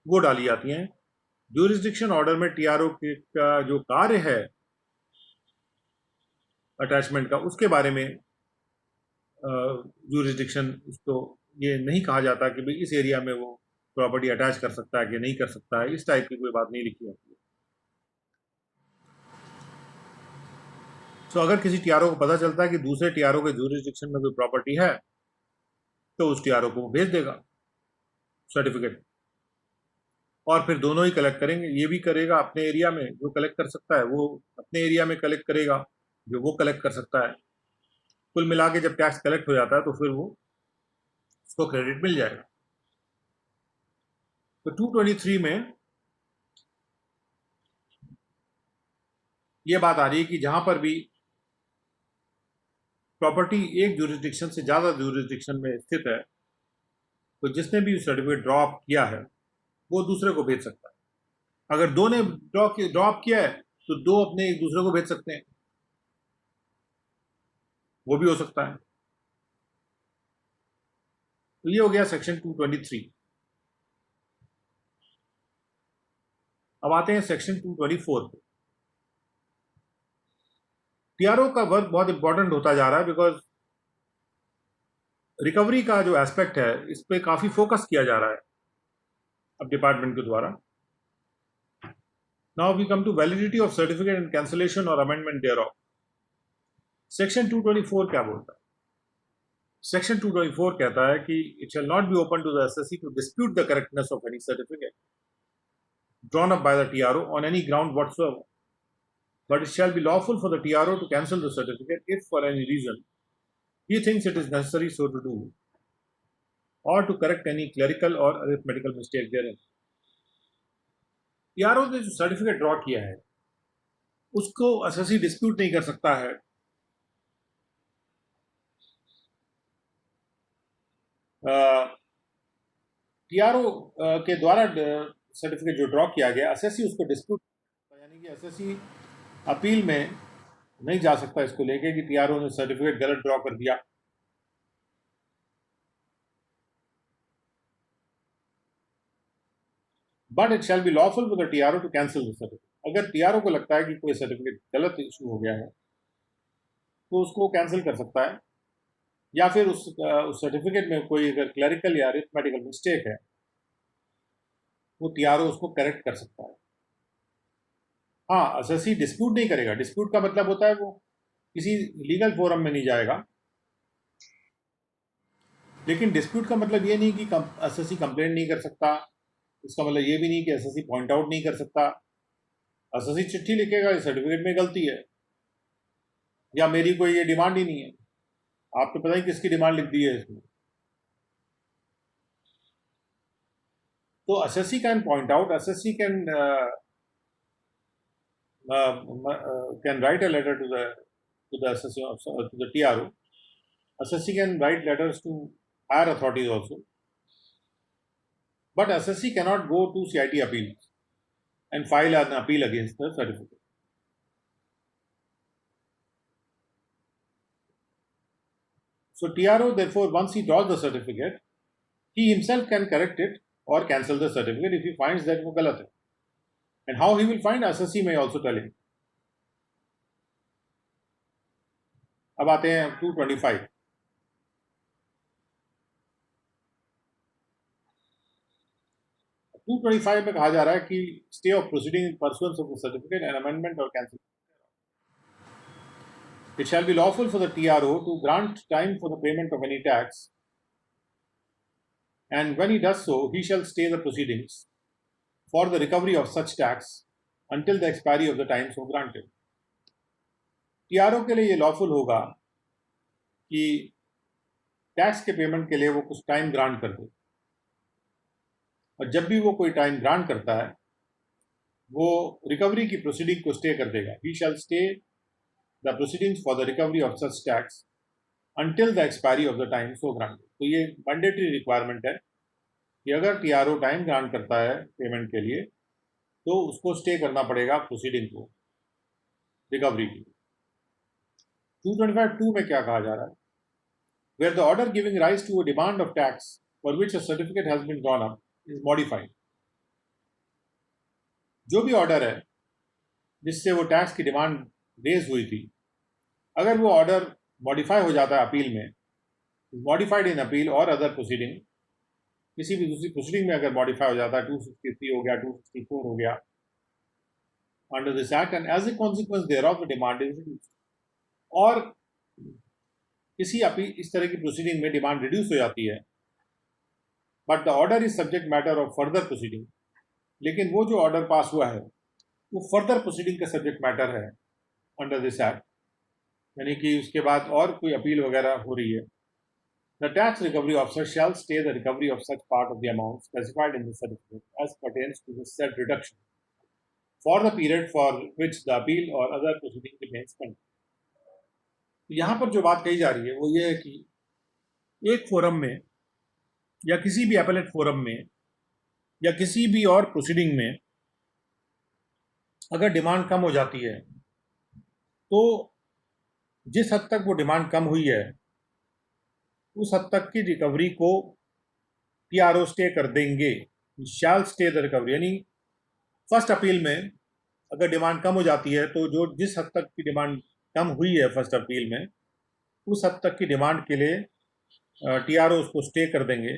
वो डाली जाती हैं। ज्यूरिसडिक्शन ऑर्डर में टीआरओ का जो कार्य है अटैचमेंट का, उसके बारे में ज्यूरिसडिक्शन उसको ये नहीं कहा जाता कि भाई इस एरिया में वो प्रॉपर्टी अटैच कर सकता है कि नहीं कर सकता है, इस टाइप की कोई बात नहीं लिखी जाती है। तो अगर किसी टीआरओ को पता चलता है कि दूसरे टीआरओ के ज्यूरिसडिक्शन में कोई प्रॉपर्टी है तो उस टीआरओ को भेज देगा सर्टिफिकेट, और फिर दोनों ही कलेक्ट करेंगे। ये भी करेगा अपने एरिया में, जो कलेक्ट कर सकता है वो अपने एरिया में कलेक्ट करेगा जो वो कलेक्ट कर सकता है। कुल मिला के जब टैक्स कलेक्ट हो जाता है तो फिर वो उसको क्रेडिट मिल जाएगा। तो 223 में ये बात आ रही है कि जहां पर भी प्रॉपर्टी एक ज्यूरिसडिक्शन से ज़्यादा ज्यूरिसडिक्शन में स्थित है, तो जिसने भी सर्टिफिकेट ड्रॉप किया है वो दूसरे को भेज सकता है। अगर दो ने ड्रॉप किया है तो दो अपने एक दूसरे को भेज सकते हैं, वो भी हो सकता है। तो ये हो गया सेक्शन 223। अब आते हैं सेक्शन 224 पे। टीआरओ का वर्क बहुत इंपॉर्टेंट होता जा रहा है, बिकॉज रिकवरी का जो एस्पेक्ट है इस पे काफी फोकस किया जा रहा है अब डिपार्टमेंट के द्वारा। Now we come to validity of certificate and cancellation और अमेंडमेंट देयर ऑफ। सेक्शन 224 क्या बोलता है? सेक्शन 224 कहता है कि it shall not be open to the assessee to dispute the correctness of any certificate drawn up by the TRO on any ground whatsoever, but it shall be lawful for the TRO to cancel the certificate if for any reason he thinks it is necessary so to do, or to correct any clerical or arithmetical mistake therein. TRO ने जो सर्टिफिकेट ड्रॉ किया है उसको एसएससी डिस्प्यूट नहीं कर सकता है। टीआरओ के द्वारा सर्टिफिकेट जो ड्रॉ किया गया, एसएससी उसको डिस्प्यूट, यानी कि एसएससी अपील में नहीं जा सकता इसको लेके कि टीआरओ ने सर्टिफिकेट गलत ड्रॉ कर दिया। But it shall B lawful for the TRO to cancel the certificate. अगर टीआरओ को लगता है कि कोई सर्टिफिकेट गलत इशू हो गया है तो उसको कैंसिल कर सकता है, या फिर उस सर्टिफिकेट में कोई अगर क्लरिकल या अरिथमेटिकल मिस्टेक है वो टीआरओ उसको करेक्ट कर सकता है। हाँ, एसएससी डिस्प्यूट नहीं करेगा। डिस्प्यूट का मतलब होता है वो किसी लीगल फोरम में नहीं जाएगा, लेकिन डिस्प्यूट का मतलब ये नहीं कि एसएससी कंप्लेंट नहीं कर सकता। इसका मतलब ये भी नहीं कि एसएससी पॉइंट आउट नहीं कर सकता। एसएससी चिट्ठी लिखेगा सर्टिफिकेट में गलती है, या मेरी कोई ये डिमांड ही नहीं है। आपको पता ही किसकी डिमांड लिख दी है इसमें। तो SSC can point out, SSC can write a letter to the SSC, to the TRO. SSC can write letters to higher authorities also, but SSC cannot go to CIT appeal and file an appeal against the certificate. So TRO, therefore, once he draws the certificate, he himself can correct it और cancel the certificate if he finds that वो गलत है. And how he will find, SSC में ऑल्सो टेल हिम. अब आते हैं 225. 225 में कहा जा रहा है कि stay of proceeding in pursuance of the certificate and amendment और cancel. It shall be lawful for the TRO to grant time for the payment of any tax, and when he does so, he shall stay the proceedings for the recovery of such tax until the expiry of the time so granted. TRO के लिए ये लॉफुल होगा कि टैक्स के पेमेंट के लिए वो कुछ टाइम ग्रांट कर दे, और जब भी वो कोई टाइम ग्रांट करता है वो रिकवरी की प्रोसीडिंग को स्टे कर देगा. He shall stay the proceedings for the recovery of such tax until the expiry of the time so granted. तो ये मैंडेटरी रिक्वायरमेंट है कि अगर टीआरओ टाइम ग्रांट करता है पेमेंट के लिए तो उसको स्टे करना पड़ेगा प्रोसीडिंग को रिकवरी की. 225(2) में क्या कहा जा रहा है? Where the order giving rise to a demand of tax for which a certificate has been drawn up is modified. जो भी ऑर्डर है जिससे वो टैक्स की डिमांड रेज हुई थी, अगर वो ऑर्डर मॉडिफाई हो जाता है अपील में, मॉडिफाइड इन अपील और अदर प्रोसीडिंग, किसी भी दूसरी प्रोसीडिंग में अगर मॉडिफाई हो जाता है, 263 हो गया, 264 हो गया, under this act, and as a consequence thereof the demand is reduced, और किसी अपील इस तरह की प्रोसीडिंग में डिमांड रिड्यूस हो जाती है, but the order is subject matter of further proceeding, लेकिन वो जो ऑर्डर पास हुआ है वो फर्दर प्रोसीडिंग का सब्जेक्ट मैटर है अंडर दिस एक्ट, यानी कि उसके बाद और कोई अपील वगैरह हो रही है. The tax recovery officer shall stay the recovery of such part of the amount specified in the certificate as pertains to the said reduction for the period for which the appeal और अदर प्रोसीडिंग रिमेन्स पेंडिंग. यहाँ पर जो बात कही जा रही है वो ये है कि एक फोरम में या किसी भी एपेलेट फोरम में या किसी भी और प्रोसीडिंग में अगर डिमांड कम हो जाती है तो जिस हद तक वो डिमांड कम हुई है उस हद तक की रिकवरी को टीआरओ स्टे कर देंगे. शैल स्टे द रिकवरी, यानी फर्स्ट अपील में अगर डिमांड कम हो जाती है तो जो जिस हद तक की डिमांड कम हुई है फर्स्ट अपील में, उस हद तक की डिमांड के लिए टीआरओ उसको स्टे कर देंगे,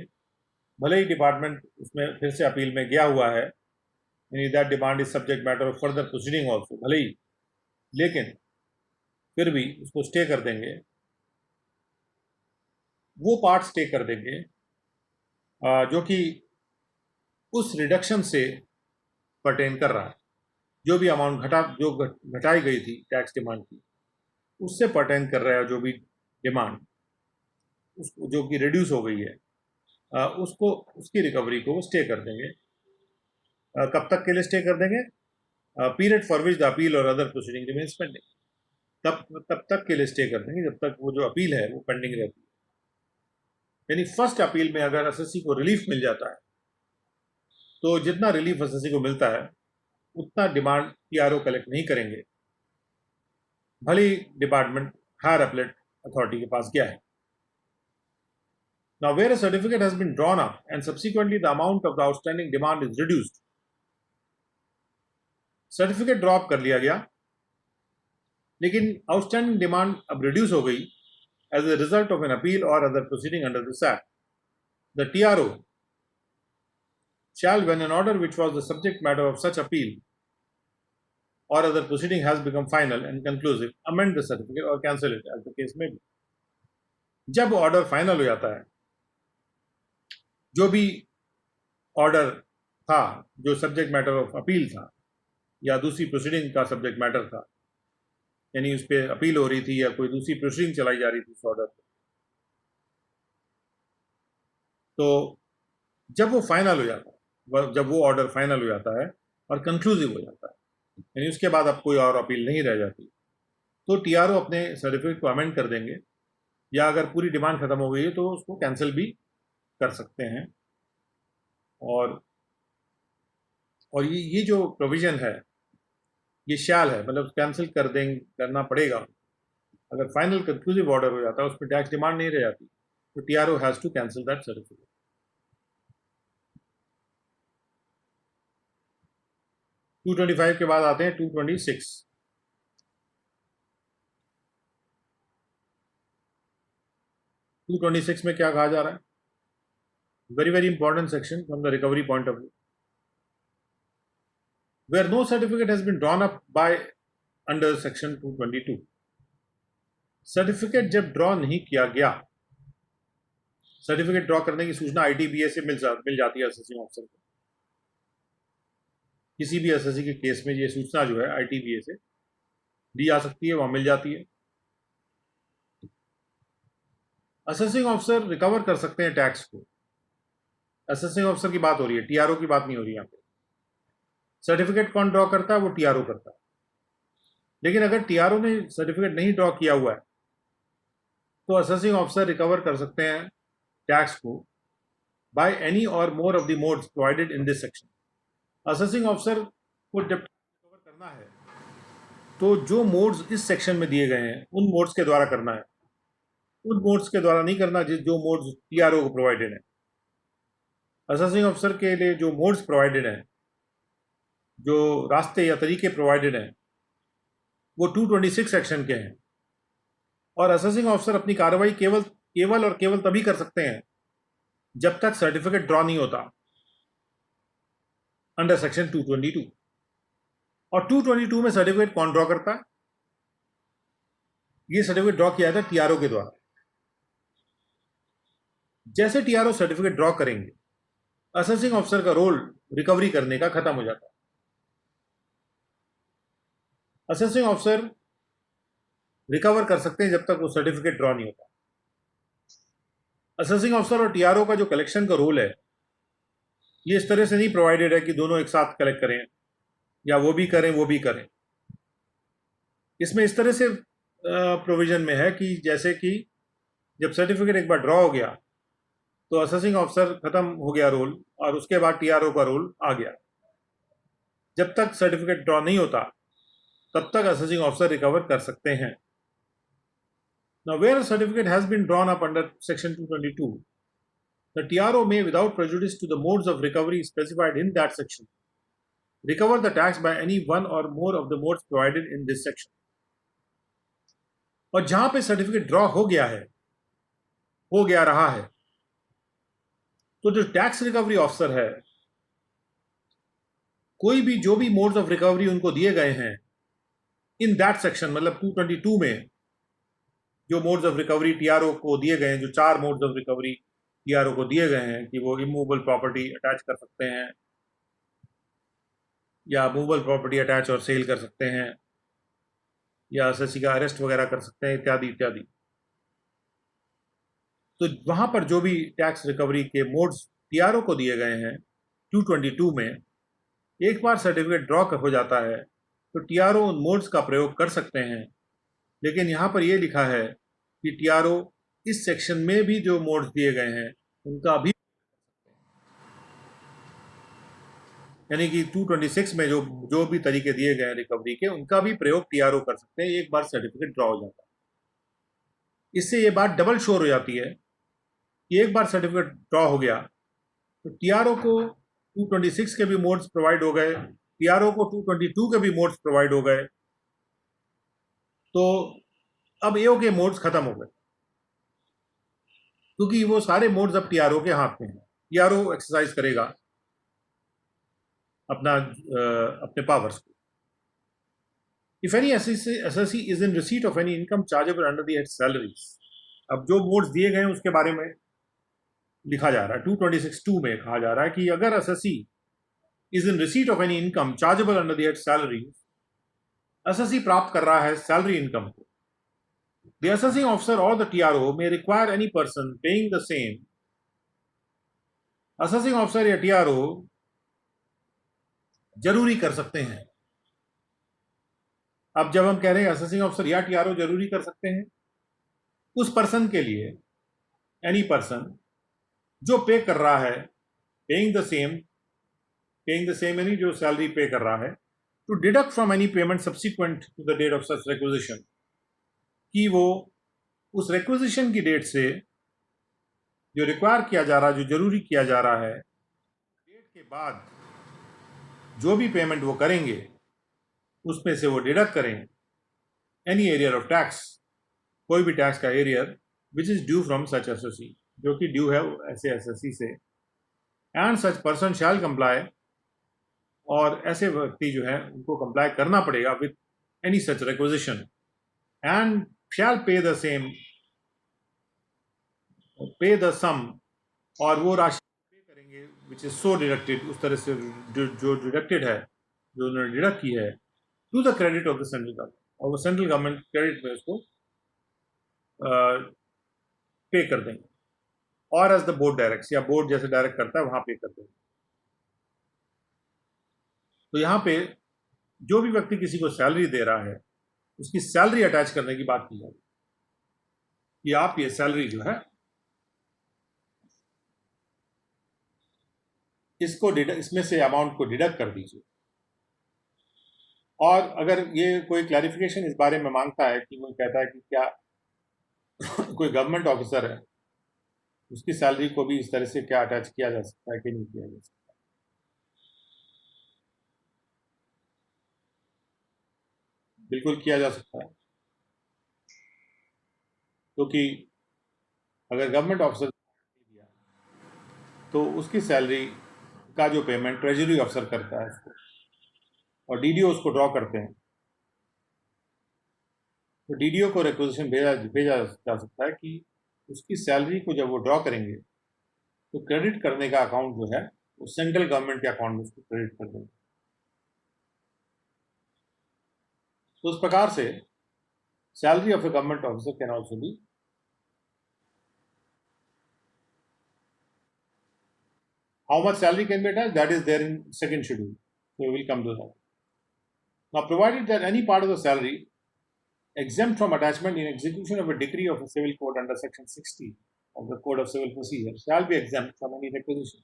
भले ही डिपार्टमेंट उसमें फिर से अपील में गया हुआ है, यानी that demand is subject matter of further proceeding also, भले ही, लेकिन फिर भी उसको स्टे कर देंगे. वो पार्ट स्टे कर देंगे जो कि उस रिडक्शन से पर्टेन कर रहा है, जो भी अमाउंट घटाई गई थी टैक्स डिमांड की, उससे पर्टेन कर रहा है जो भी डिमांड उसको जो कि रिड्यूस हो गई है, उसको उसकी रिकवरी को स्टे कर देंगे. कब तक के लिए स्टे कर देंगे? Period for which the appeal और अदर प्रोसीडिंग रिमेन्स पेंडिंग. तब तक के लिए स्टे कर देंगे जब तक वो जो अपील है वो पेंडिंग रहती है. यानी फर्स्ट अपील में अगर एसएससी को रिलीफ मिल जाता है तो जितना रिलीफ एसएससी को मिलता है उतना डिमांड टीआरओ कलेक्ट नहीं करेंगे, भले ही डिपार्टमेंट हायर अपीलेट अथॉरिटी के पास गया है. Now, where a certificate has been drawn up and subsequently the amount of the outstanding demand is reduced, certificate drop कर लिया गया लेकिन आउटस्टैंडिंग डिमांड अब रिड्यूस हो गई as a result of an appeal or other proceeding under this act, the TRO shall, when an order which was the subject matter of such appeal or other proceeding has become final and conclusive, amend the certificate or cancel it as the case may be. जब ऑर्डर फाइनल हो जाता है, जो भी ऑर्डर था जो सब्जेक्ट मैटर ऑफ अपील था या दूसरी प्रोसीडिंग का सब्जेक्ट मैटर था, यानी उस पर अपील हो रही थी या कोई दूसरी प्रोसीडिंग चलाई जा रही थी उस ऑर्डर पर, तो जब वो फाइनल हो जाता है, जब वो ऑर्डर फाइनल हो जाता है और कंक्लूसिव हो जाता है, यानी उसके बाद अब कोई और अपील नहीं रह जाती, तो टीआरओ अपने सर्टिफिकेट को अमेंड कर देंगे, या अगर पूरी डिमांड खत्म हो गई है तो उसको कैंसिल भी कर सकते हैं. और ये जो प्रोविजन है ये शैल है, मतलब कैंसिल करना पड़ेगा. अगर फाइनल कंक्लूसिव ऑर्डर हो जाता है, उस पर टैक्स डिमांड नहीं रह जाती, तो TRO has to cancel that certificate. 225 के बाद आते हैं 226। 226 में क्या कहा जा रहा है? Very very important section from the recovery point of view, where no certificate has been drawn up by under section 222। Certificate जब ड्रॉ नहीं किया गया, सर्टिफिकेट ड्रॉ करने की सूचना आईटीबीए से मिल जाती है असेसिंग ऑफिसर को। किसी भी एसएससी के केस में ये सूचना जो है आईटीबीए से दी जा सकती है, वहां मिल जाती है। असेसिंग ऑफिसर रिकवर कर सकते हैं टैक्स को। असेसिंग ऑफिसर की बात हो रही है, टीआरओ की बात नहीं हो रही यहाँ पे। सर्टिफिकेट कौन ड्रॉ करता है? वो टीआरओ करता है। लेकिन अगर टीआरओ ने सर्टिफिकेट नहीं ड्रॉ किया हुआ है तो असेसिंग ऑफिसर रिकवर कर सकते हैं टैक्स को बाय एनी और more of the modes provided in this section. Assessing officer को जब रिकवर करना है तो जो मोड्स इस सेक्शन में दिए गए हैं उन मोड्स के द्वारा करना है, उन मोड्स के द्वारा नहीं करना जो मोड्स टीआरओ को प्रोवाइडेड है। असेसिंग ऑफिसर के लिए जो मोड्स प्रोवाइडेड हैं, जो रास्ते या तरीके प्रोवाइडेड हैं, वो 226 सेक्शन के हैं। और असेसिंग ऑफिसर अपनी कार्रवाई केवल और केवल तभी कर सकते हैं जब तक सर्टिफिकेट ड्रॉ नहीं होता अंडर सेक्शन 222। और 222 में सर्टिफिकेट कौन ड्रॉ करता है? ये सर्टिफिकेट ड्रॉ किया जाता है टीआरओ के द्वारा। जैसे टीआरओ सर्टिफिकेट ड्रॉ करेंगे, असेसिंग ऑफिसर का रोल रिकवरी करने का खत्म हो जाता है। असेसिंग ऑफिसर रिकवर कर सकते हैं जब तक वो सर्टिफिकेट ड्रॉ नहीं होता। असेसिंग ऑफिसर और टीआरओ का जो कलेक्शन का रोल है, ये इस तरह से नहीं प्रोवाइडेड है कि दोनों एक साथ कलेक्ट करें या वो भी करें वो भी करें। इसमें इस तरह से प्रोविजन में है कि जैसे कि जब सर्टिफिकेट एक बार ड्रॉ हो गया तो असेसिंग ऑफिसर खत्म हो गया रोल, और उसके बाद टीआरओ का रोल आ गया। जब तक सर्टिफिकेट ड्रॉ नहीं होता तब तक असेसिंग ऑफिसर रिकवर कर सकते हैं। Now, where a certificate has been drawn up under section 222, the TRO may, without prejudice to the modes of recovery specified in that section, recover the tax by any one or more of the modes provided in this section। और जहां पे सर्टिफिकेट ड्रॉ हो गया रहा है, तो जो टैक्स रिकवरी ऑफिसर है, कोई भी जो भी मोड्स ऑफ रिकवरी उनको दिए गए हैं इन दैट सेक्शन, मतलब 222 में जो मोड्स ऑफ रिकवरी टीआरओ को दिए गए हैं, जो 4 मोड्स ऑफ रिकवरी टीआरओ को दिए गए हैं कि वो इमूवेबल प्रॉपर्टी अटैच कर सकते हैं या मूवेबल प्रॉपर्टी अटैच और सेल कर सकते हैं या असेसी का अरेस्ट वगैरह कर सकते हैं, इत्यादि इत्यादि। तो वहां पर जो भी टैक्स रिकवरी के मोड्स टीआरओ को दिए गए हैं 222 में, एक बार सर्टिफिकेट ड्रॉ हो जाता है तो टीआरओ उन मोड्स का प्रयोग कर सकते हैं। लेकिन यहाँ पर यह लिखा है कि टीआरओ इस सेक्शन में भी जो मोड्स दिए गए हैं उनका भी, यानी कि 226 में जो भी तरीके दिए गए हैं रिकवरी के, उनका भी प्रयोग टीआरओ कर सकते हैं एक बार सर्टिफिकेट ड्रॉ हो जाता है। इससे ये बात डबल श्योर हो जाती है कि एक बार सर्टिफिकेट ड्रॉ हो गया तो टीआरओ को 226 के भी मोड्स प्रोवाइड हो गए, टीआरओ को 222 के भी मोड्स प्रोवाइड हो गए, तो अब एओ के मोड्स खत्म हो गए, क्योंकि वो सारे मोड्स अब टीआरओ के हाथ में हैं। टीआरओ एक्सरसाइज करेगा अपने पावर्स को। If any SSC is in receipt of any income chargeable under the head salaries, अब जो मोड्स दिए गए हैं उसके बारे में लिखा जा रहा है। 226(2) में कहा जा रहा है कि अगर SSC is in receipt of any income chargeable under the head salaries, SSC प्राप्त कर रहा है सैलरी इनकम को, the assessing officer or the TRO may require any person paying the same, assessing officer या TRO जरूरी कर सकते हैं। अब जब हम कह रहे हैं असेसिंग ऑफिसर या टीआरओ जरूरी कर सकते हैं, उस पर्सन के लिए, एनी पर्सन जो पे कर रहा है, पेइंग द सेम यानी जो सैलरी पे कर रहा है, to deduct from any payment subsequent to the date of such requisition, कि वो उस रिक्विजिशन की डेट से जो रिक्वायर किया जा रहा है, जो जरूरी किया जा रहा है, डेट के बाद जो भी पेमेंट वो करेंगे उसमें से वो डिडक्ट करें एनी एरियर ऑफ टैक्स, कोई भी टैक्स का arrear which is due from such SSC, जो कि ड्यू है ऐसे एसएससी से, and such person shall comply, और ऐसे व्यक्ति जो है उनको कंप्लाई करना पड़ेगा with any such requisition, and shall पे द सम, और वो राशि पे करेंगे विच इज सो डिडक्टेड, उस तरह से जो डिडक्टेड है, जो उन्होंने डिडक्ट की है, to the credit of the central government, और वो सेंट्रल गवर्नमेंट क्रेडिट में उसको पे कर देंगे, और एज द बोर्ड डायरेक्ट्स, या बोर्ड जैसे डायरेक्ट करता है वहां पे कर देंगे। तो यहाँ पे जो भी व्यक्ति किसी को सैलरी दे रहा है उसकी सैलरी अटैच करने की बात की जाएगी कि आप ये सैलरी जो है इसको इसमें से अमाउंट को डिडक्ट कर दीजिए। और अगर ये कोई क्लैरिफिकेशन इस बारे में मांगता है कि वो कहता है कि क्या कोई गवर्नमेंट ऑफिसर है उसकी सैलरी को भी इस तरह से क्या अटैच किया जा सकता है कि नहीं किया जा सकता, बिल्कुल किया जा सकता है, क्योंकि अगर गवर्नमेंट ऑफिसर दिया तो उसकी सैलरी का जो पेमेंट ट्रेजरी ऑफिसर करता है उसको, और डीडीओ उसको ड्रॉ करते हैं, तो डीडीओ को रिक्वेजिशन भेजा जा सकता है कि उसकी सैलरी को जब वो ड्रॉ करेंगे तो क्रेडिट करने का अकाउंट जो है वो सेंट्रल गवर्नमेंट के अकाउंट में उसको क्रेडिट कर देंगे। तो उस प्रकार से salary of A government officer can also be, how much salary can be attached, that is there in second schedule, so we will come to that. Now, provided that any part of the salary exempt from attachment in execution of a decree of a civil code under section 60 of the Code of Civil Procedure shall be exempt from any requisition.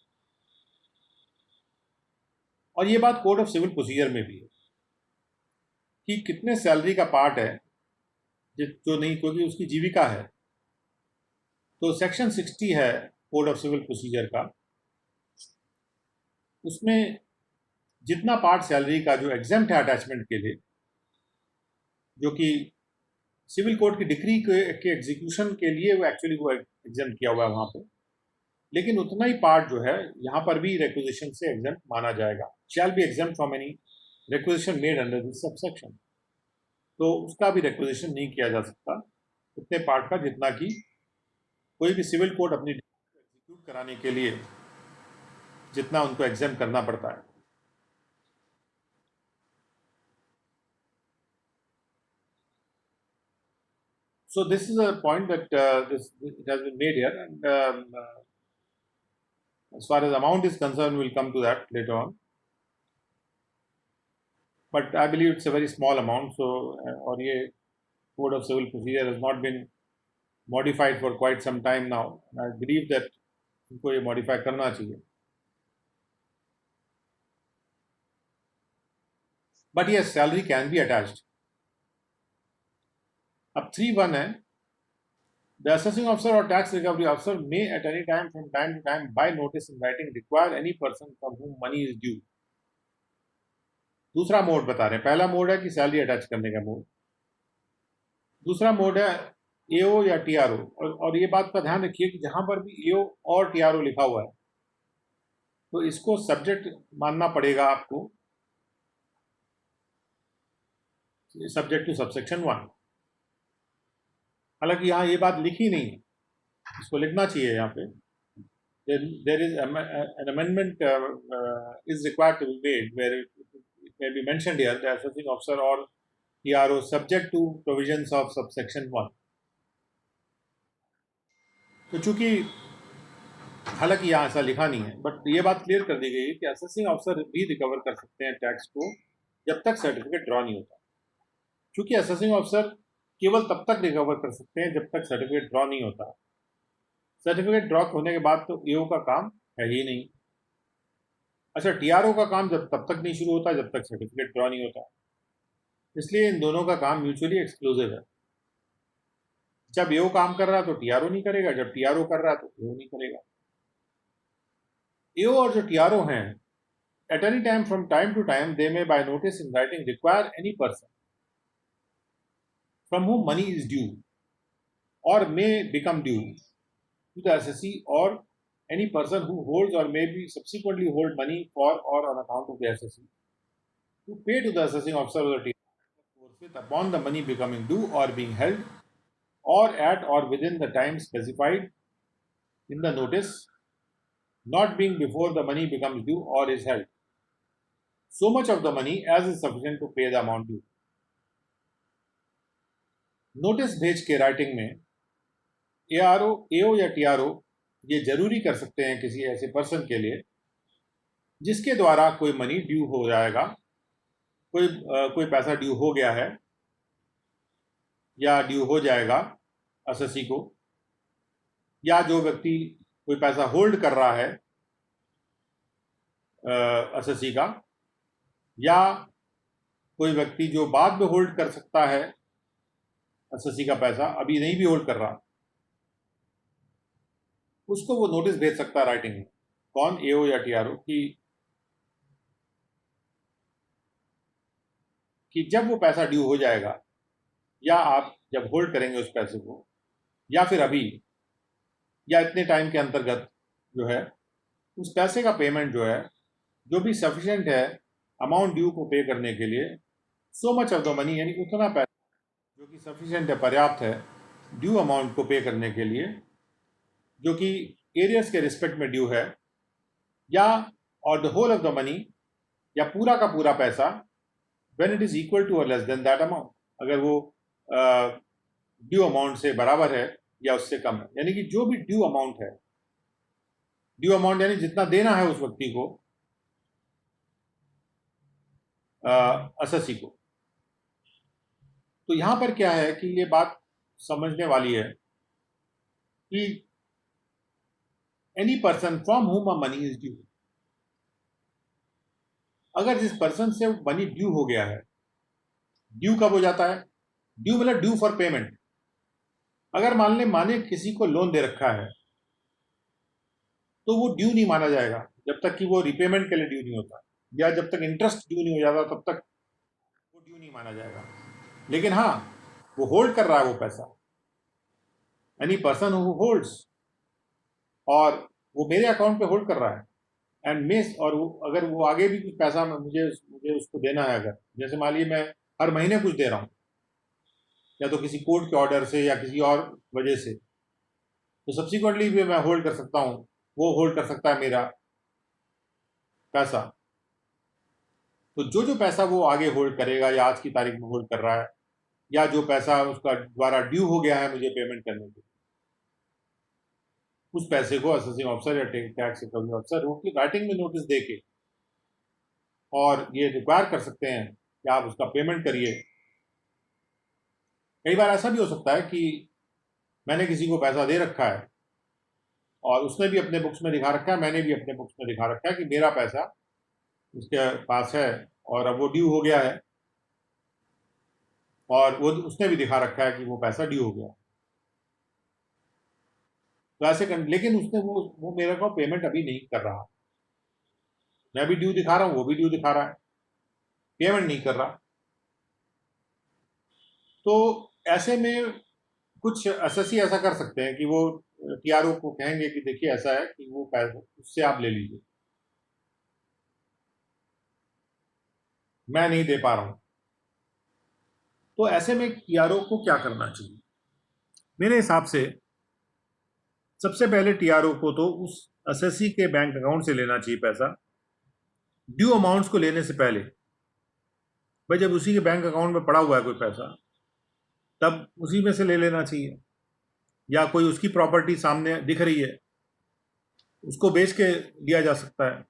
और ये बात कोड ऑफ सिविल प्रोसीजर में भी है कि कितने सैलरी का पार्ट है जो नहीं, क्योंकि उसकी जीविका है, तो सेक्शन 60 है कोड ऑफ सिविल प्रोसीजर का, उसमें जितना पार्ट सैलरी का जो एग्जेम्प्ट है अटैचमेंट के लिए, जो कि सिविल कोड की डिक्री के एग्जीक्यूशन के लिए वो एक्चुअली वो एग्जेम्प्ट किया हुआ है वहां पे, लेकिन उतना ही पार्ट जो है यहाँ पर भी रिक्विजिशन से एग्जेम्प्ट माना जाएगा, shall be exempt from any requisition made under this subsection, तो उसका भी रिक्विजिशन नहीं किया जा सकता उतने पार्ट का जितना कि कोई भी सिविल कोड अपनी एग्जीक्यूट कराने के लिए जितना उनको एग्जेम्प्ट करना पड़ता है। So this is a point that it has been made here, and as far as amount is concerned, we'll come to that later on. But I believe it's a very small amount. So, और ये Code of Civil Procedure has not been modified for quite some time now. And I believe that इनको ये modify करना चाहिए. But yes, salary can be attached. अब 3(1) है, the assessing officer or tax recovery officer may at any time from time to time by notice in writing require any person from whom money is due. दूसरा मोड बता रहे हैं, पहला मोड है कि सैलरी अटैच करने का मोड, दूसरा मोड है एओ या टीआरओ, और ये बात का ध्यान रखिए कि जहां पर भी एओ और टीआरओ लिखा हुआ है तो इसको सब्जेक्ट मानना पड़ेगा आपको, सब्जेक्ट टू सबसेक्शन 1। हालांकि यहाँ ये बात लिखी नहीं है, इसको लिखना चाहिए यहाँ पे, there is an amendment is required to be made where it may be mentioned here the assessing officer or TRO subject to provisions of subsection 1। तो चूंकि हालांकि यहाँ ऐसा लिखा नहीं है, बट ये बात क्लियर कर दी गई है कि असेसिंग ऑफिसर भी रिकवर कर सकते हैं टैक्स को जब तक सर्टिफिकेट ड्रॉ नहीं होता। चूंकि असेसिंग ऑफिसर केवल तब तक रिकवर कर सकते हैं जब तक सर्टिफिकेट ड्रॉ नहीं होता, सर्टिफिकेट ड्रॉ होने के बाद तो ईओ का काम है ही नहीं। अच्छा, टीआरओ का काम जब तब तक नहीं शुरू होता जब तक सर्टिफिकेट ड्रॉ नहीं होता, इसलिए इन दोनों का काम म्यूचुअली एक्सक्लूसिव है। जब ईओ काम कर रहा है तो टीआरओ नहीं करेगा, जब टीआरओ कर रहा है तो ईओ नहीं करेगा। ईओ और जो टीआरओ हैं at any time from time to time they may by notice in writing require any person from whom money is due or may become due to the assessee or any person who holds or may be subsequently hold money for or on account of the assessee to pay to the assessing officer or the forthwith upon the money becoming due or being held or at or within the time specified in the notice, not being before the money becomes due or is held, so much of the money as is sufficient to pay the amount due. Notice भेज के राइटिंग में एआरओ, एओ या टीआरओ ये जरूरी कर सकते हैं किसी ऐसे पर्सन के लिए जिसके द्वारा कोई मनी ड्यू हो जाएगा, कोई पैसा ड्यू हो गया है या ड्यू हो जाएगा असेसी को, या जो व्यक्ति कोई पैसा होल्ड कर रहा है असेसी का, या कोई व्यक्ति जो बाद में होल्ड कर सकता है असेसी का पैसा, अभी नहीं भी होल्ड कर रहा, उसको वो नोटिस भेज सकता है राइटिंग में। कौन? एओ या टीआरओ कि जब वो पैसा ड्यू हो जाएगा या आप जब होल्ड करेंगे उस पैसे को, या फिर अभी या इतने टाइम के अंतर्गत जो है उस पैसे का पेमेंट जो है जो भी सफिशिएंट है अमाउंट ड्यू को पे करने के लिए, so much of the money यानी उतना पैसा जो कि सफिशिएंट है, पर्याप्त है ड्यू अमाउंट को पे करने के लिए, जो कि एरियर्स के रिस्पेक्ट में ड्यू है, या और the whole of the money या पूरा का पूरा पैसा when it is equal to और लेस देन दैट अमाउंट, अगर वो ड्यू अमाउंट से बराबर है या उससे कम है, यानी कि जो भी ड्यू अमाउंट है, ड्यू अमाउंट यानी जितना देना है उस व्यक्ति को असेसी को। तो यहां पर क्या है कि ये बात समझने वाली है कि एनी पर्सन फ्रॉम हुम अ मनी इज ड्यू, अगर जिस पर्सन से मनी ड्यू हो गया है, ड्यू कब हो जाता है? ड्यू मतलब ड्यू फॉर पेमेंट। अगर माने किसी को लोन दे रखा है तो वो ड्यू नहीं माना जाएगा जब तक कि वो रिपेमेंट के लिए ड्यू नहीं होता, या जब तक इंटरेस्ट ड्यू नहीं हो जाता तब तक वो ड्यू नहीं माना जाएगा। लेकिन हाँ, वो होल्ड कर रहा है वो पैसा, एनी पर्सन हु होल्ड्स, और वो मेरे अकाउंट पे होल्ड कर रहा है एंड मिस, और अगर वो आगे भी कुछ पैसा मुझे उसको देना है, अगर जैसे मान लीजिए मैं हर महीने कुछ दे रहा हूँ, या तो किसी कोर्ट के ऑर्डर से या किसी और वजह से, तो सब्सिक्वेंटली भी मैं होल्ड कर सकता हूँ, वो होल्ड कर सकता है मेरा पैसा। तो जो पैसा वो आगे होल्ड करेगा या आज की तारीख में होल्ड कर रहा है, या जो पैसा उसका द्वारा ड्यू हो गया है मुझे पेमेंट करने के, उस पैसे को असेसिंग ऑफिसर या टैक्स रिकवरी ऑफिसर राइटिंग में नोटिस देके और ये रिक्वायर कर सकते हैं कि आप उसका पेमेंट करिए। कई बार ऐसा भी हो सकता है कि मैंने किसी को पैसा दे रखा है और उसने भी अपने बुक्स में दिखा रखा है, मैंने भी अपने बुक्स में दिखा रखा है कि मेरा पैसा उसके पास है और अब वो ड्यू हो गया है, और वो उसने भी दिखा रखा है कि वो पैसा ड्यू हो गया। तो ऐसे लेकिन उसने वो मेरे को पेमेंट अभी नहीं कर रहा, मैं भी ड्यू दिखा रहा हूँ, वो भी ड्यू दिखा रहा है, पेमेंट नहीं कर रहा। तो ऐसे में कुछ एसएससी ऐसा कर सकते हैं कि वो टीआरओ को कहेंगे कि देखिए ऐसा है कि वो पैसा उससे आप ले लीजिए, मैं नहीं दे पा रहा हूं। तो ऐसे में टीआरओ को क्या करना चाहिए? मेरे हिसाब से सबसे पहले टीआरओ को तो उस एसएससी के बैंक अकाउंट से लेना चाहिए पैसा, ड्यू अमाउंट्स को लेने से पहले। भाई जब उसी के बैंक अकाउंट में पड़ा हुआ है कोई पैसा, तब उसी में से ले लेना चाहिए, या कोई उसकी प्रॉपर्टी सामने दिख रही है उसको बेच के लिया जा सकता है।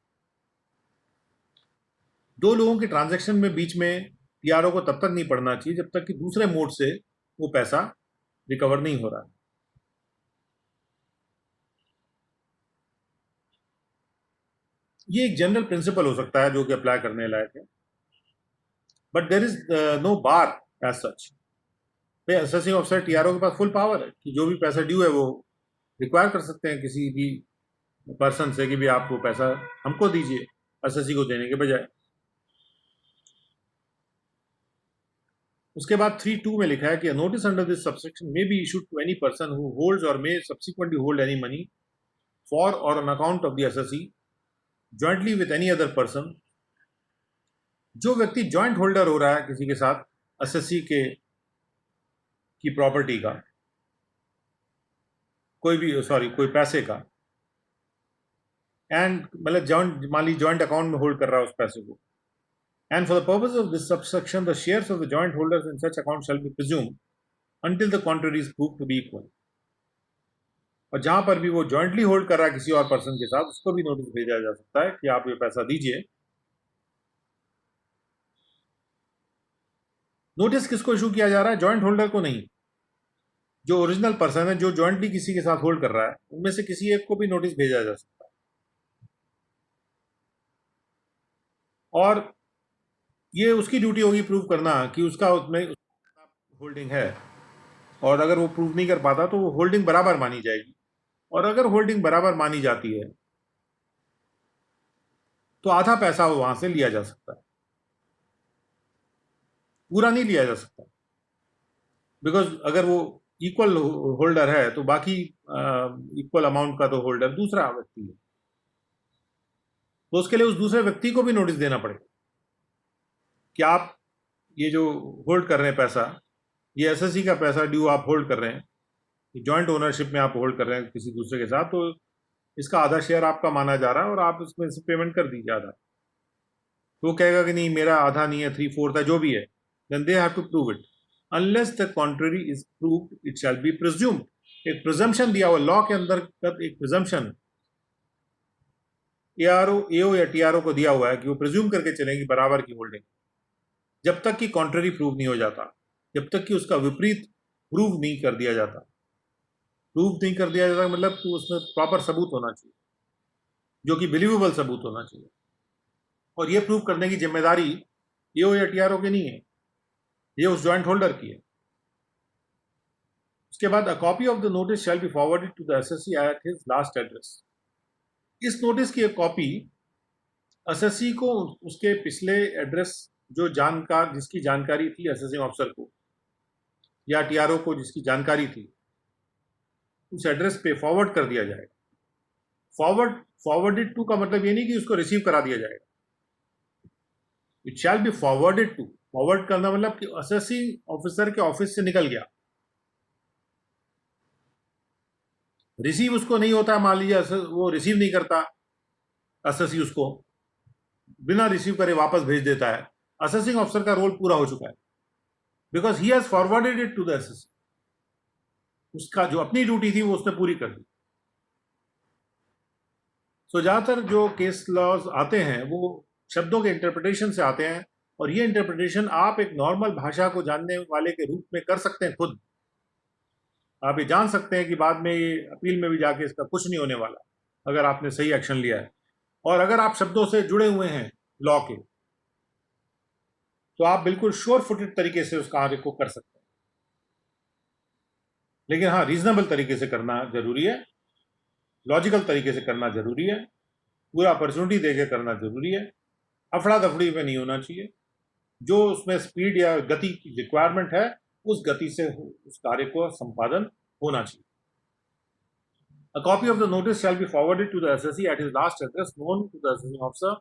दो लोगों के ट्रांजैक्शन में बीच में टीआरओ को तब तक नहीं पड़ना चाहिए जब तक कि दूसरे मोड से वो पैसा रिकवर नहीं हो रहा है। ये एक जनरल प्रिंसिपल हो सकता है जो कि अप्लाई करने लायक है, but there is no bar as such. Assessing officer TRO के पास फुल पावर है कि जो भी पैसा ड्यू है वो रिक्वायर कर सकते हैं किसी भी पर्सन से कि भी आप वो पैसा हमको दीजिए। एसएससी को देने के बजाय। उसके बाद 3(2) में लिखा है कि notice under this subsection may be issued to any person who holds or may subsequently hold any money for or on account of the SSC jointly with any other person. जो व्यक्ति जॉइंट होल्डर हो रहा है किसी के साथ एसएससी के की प्रॉपर्टी का, कोई पैसे का, एंड मतलब जॉइंट, मान ली जॉइंट अकाउंट में होल्ड कर रहा है उस पैसे को, and for the purpose of this subsection the shares of the joint holders in such account shall be presumed until the contrary is proved to be equal। और जहां पर भी वो जॉइंटली होल्ड कर रहा है किसी और पर्सन के साथ, उसको भी नोटिस भेजा जा सकता है कि आप ये पैसा दीजिए। नोटिस किसको इशू किया जा रहा है? जॉइंट होल्डर को नहीं। जो ओरिजिनल पर्सन है, जो जॉइंटली किसी के साथ होल्ड कर रहा है, उनमें से किसी एक को भी नोटिस भेजा जा सकता है। और ये उसकी ड्यूटी होगी प्रूव करना कि उसका उसमें होल्डिंग है, और अगर वो प्रूव नहीं कर पाता तो वो होल्डिंग बराबर मानी जाएगी। और अगर होल्डिंग बराबर मानी जाती है तो आधा पैसा वहां से लिया जा सकता है, पूरा नहीं लिया जा सकता, बिकॉज अगर वो इक्वल होल्डर है तो बाकी इक्वल अमाउंट का तो होल्डर दूसरा व्यक्ति है, तो उसके लिए उस दूसरे व्यक्ति को भी नोटिस देना पड़ेगा कि आप ये जो होल्ड कर रहे हैं पैसा, ये एसएससी का पैसा ड्यू आप होल्ड कर रहे हैं, जॉइंट ओनरशिप में आप होल्ड कर रहे हैं किसी दूसरे के साथ, तो इसका आधा शेयर आपका माना जा रहा है और आप इसमें से पेमेंट कर दीजिए आधा। तो वो कहेगा कि नहीं मेरा आधा नहीं है, 3/4 है, जो भी है, then they have to prove it. Unless the contrary is proved it shall be presumed. एक प्रिजम्पशन दिया हुआ लॉ के अंतर्गत, एक प्रिजम्पशन एओ या टीआरओ को दिया हुआ है कि वो प्रिज्यूम करके चलेंगे बराबर की होल्डिंग, जब तक कि कॉन्ट्ररी प्रूव नहीं हो जाता, जब तक कि उसका विपरीत प्रूव नहीं कर दिया जाता। प्रूव नहीं कर दिया जाता मतलब कि उसमें प्रॉपर सबूत होना चाहिए, जो कि बिलीवेबल सबूत होना चाहिए, और ये प्रूव करने की जिम्मेदारी एओ या टीआरओ की नहीं है, ये उस जॉइंट होल्डर की है। उसके बाद a copy of the notice shall be forwarded to the assessee at his last address. इस नोटिस की एक कॉपी एसएससी को उसके पिछले एड्रेस, जो जिसकी जानकारी थी एसएससी ऑफिसर को या टीआरओ को जिसकी जानकारी थी, उस एड्रेस पे फॉरवर्ड कर दिया जाएगा। फॉरवर्डेड टू का मतलब ये नहीं कि उसको रिसीव करा दिया जाएगा, it shall be forwarded to. Forward करना मतलब कि एसएससी ऑफिसर के ऑफिस से निकल गया, रिसीव उसको नहीं होता है। मान लीजिए वो रिसीव नहीं करता, एसएससी उसको बिना रिसीव करे वापस भेज देता है, असेसिंग ऑफिसर का रोल पूरा हो चुका है, because he has forwarded it to the assessee. उसका जो अपनी ड्यूटी थी वो उसने पूरी कर दी। सो ज्यादातर जो केस लॉज आते हैं वो शब्दों के इंटरप्रिटेशन से आते हैं, और ये इंटरप्रिटेशन आप एक नॉर्मल भाषा को जानने वाले के रूप में कर सकते हैं खुद। आप ये जान सकते हैं कि बाद में ये अपील में भी जाके इसका कुछ नहीं होने वाला, अगर आपने सही एक्शन लिया है, और अगर आप शब्दों से जुड़े हुए हैं लॉ के, तो आप बिल्कुल श्योर फुटेड तरीके से उस कार्य को कर सकते हैं। लेकिन हाँ, रीजनेबल तरीके से करना जरूरी है, लॉजिकल तरीके से करना जरूरी है, पूरा अपॉर्चुनिटी देके करना जरूरी है, अफड़ा दफड़ी में नहीं होना चाहिए। जो उसमें स्पीड या गति की रिक्वायरमेंट है, उस गति से उस कार्य को संपादन होना चाहिए। A copy of the notice shall be forwarded to the SSC at his last address known to the assessing officer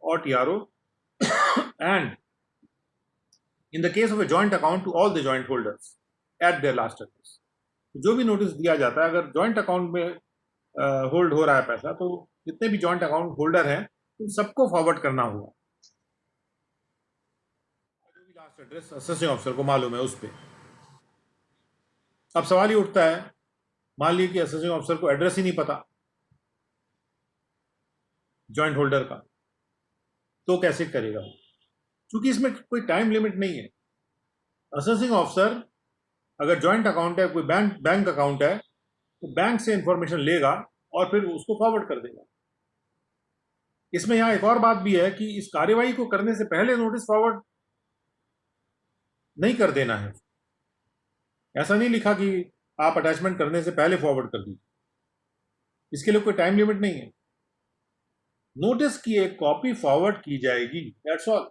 or TRO and in the case of a joint account to all the joint holders at their last address। जो भी नोटिस दिया जाता है, अगर जॉइंट अकाउंट में होल्ड हो रहा है पैसा, तो जितने भी जॉइंट अकाउंट होल्डर हैं उन सबको फॉरवर्ड करना होगा, जो भी लास्ट एड्रेस असेसिंग ऑफिसर को मालूम है उस पर। अब सवाल ये उठता है, मान लीजिए कि असेसिंग ऑफिसर को एड्रेस ही नहीं पता जॉइंट होल्डर का, तो कैसे करेगा? क्योंकि इसमें कोई टाइम लिमिट नहीं है। असेसिंग ऑफिसर अगर जॉइंट अकाउंट है, कोई बैंक अकाउंट है, तो बैंक से इंफॉर्मेशन लेगा और फिर उसको फॉरवर्ड कर देगा। इसमें यहां एक और बात भी है कि इस कार्यवाही को करने से पहले नोटिस फॉरवर्ड नहीं कर देना है। ऐसा नहीं लिखा कि आप अटैचमेंट करने से पहले फॉरवर्ड कर दीजिए, इसके लिए कोई टाइम लिमिट नहीं है। नोटिस की एक कॉपी फॉरवर्ड की जाएगी, दैट्स ऑल।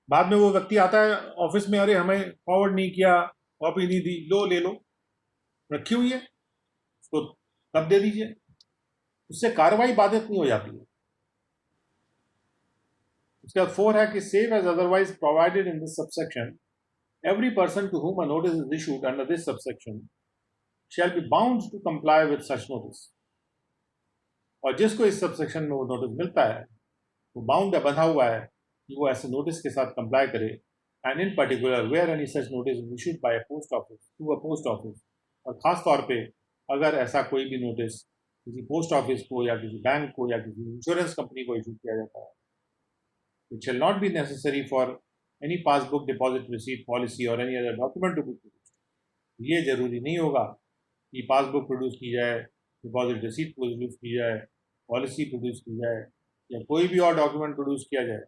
बाद में वो व्यक्ति आता है ऑफिस में, अरे हमें फॉरवर्ड नहीं किया, कॉपी नहीं दी, लो ले लो, रखी हुई है, उसको तब दे दीजिए, उससे कार्रवाई बाधित नहीं हो जाती है। उसके बाद 4 है कि save as otherwise provided in this subsection, every person to whom a notice is issued under this subsection shall be bound to comply with such notice। और जिसको इस सबसेक्शन में वो नोटिस मिलता है वो बाउंड है, बंधा हुआ है कि वो ऐसे नोटिस के साथ कंप्लाई करे। And in particular where any such notice is issued by post office to a post office, और खास तौर पे अगर ऐसा कोई भी नोटिस किसी पोस्ट ऑफिस को या किसी बैंक को या किसी इंश्योरेंस कंपनी को इशू किया जाता है, it shall not be necessary for any passbook, deposit receipt, policy or any other document to be produced. ये जरूरी नहीं होगा कि पासबुक प्रोड्यूस की जाए, डिपॉजिट रिसीट प्रोड्यूस की जाए, पॉलिसी प्रोड्यूस की जाए या कोई भी और डॉक्यूमेंट प्रोड्यूस किया जाए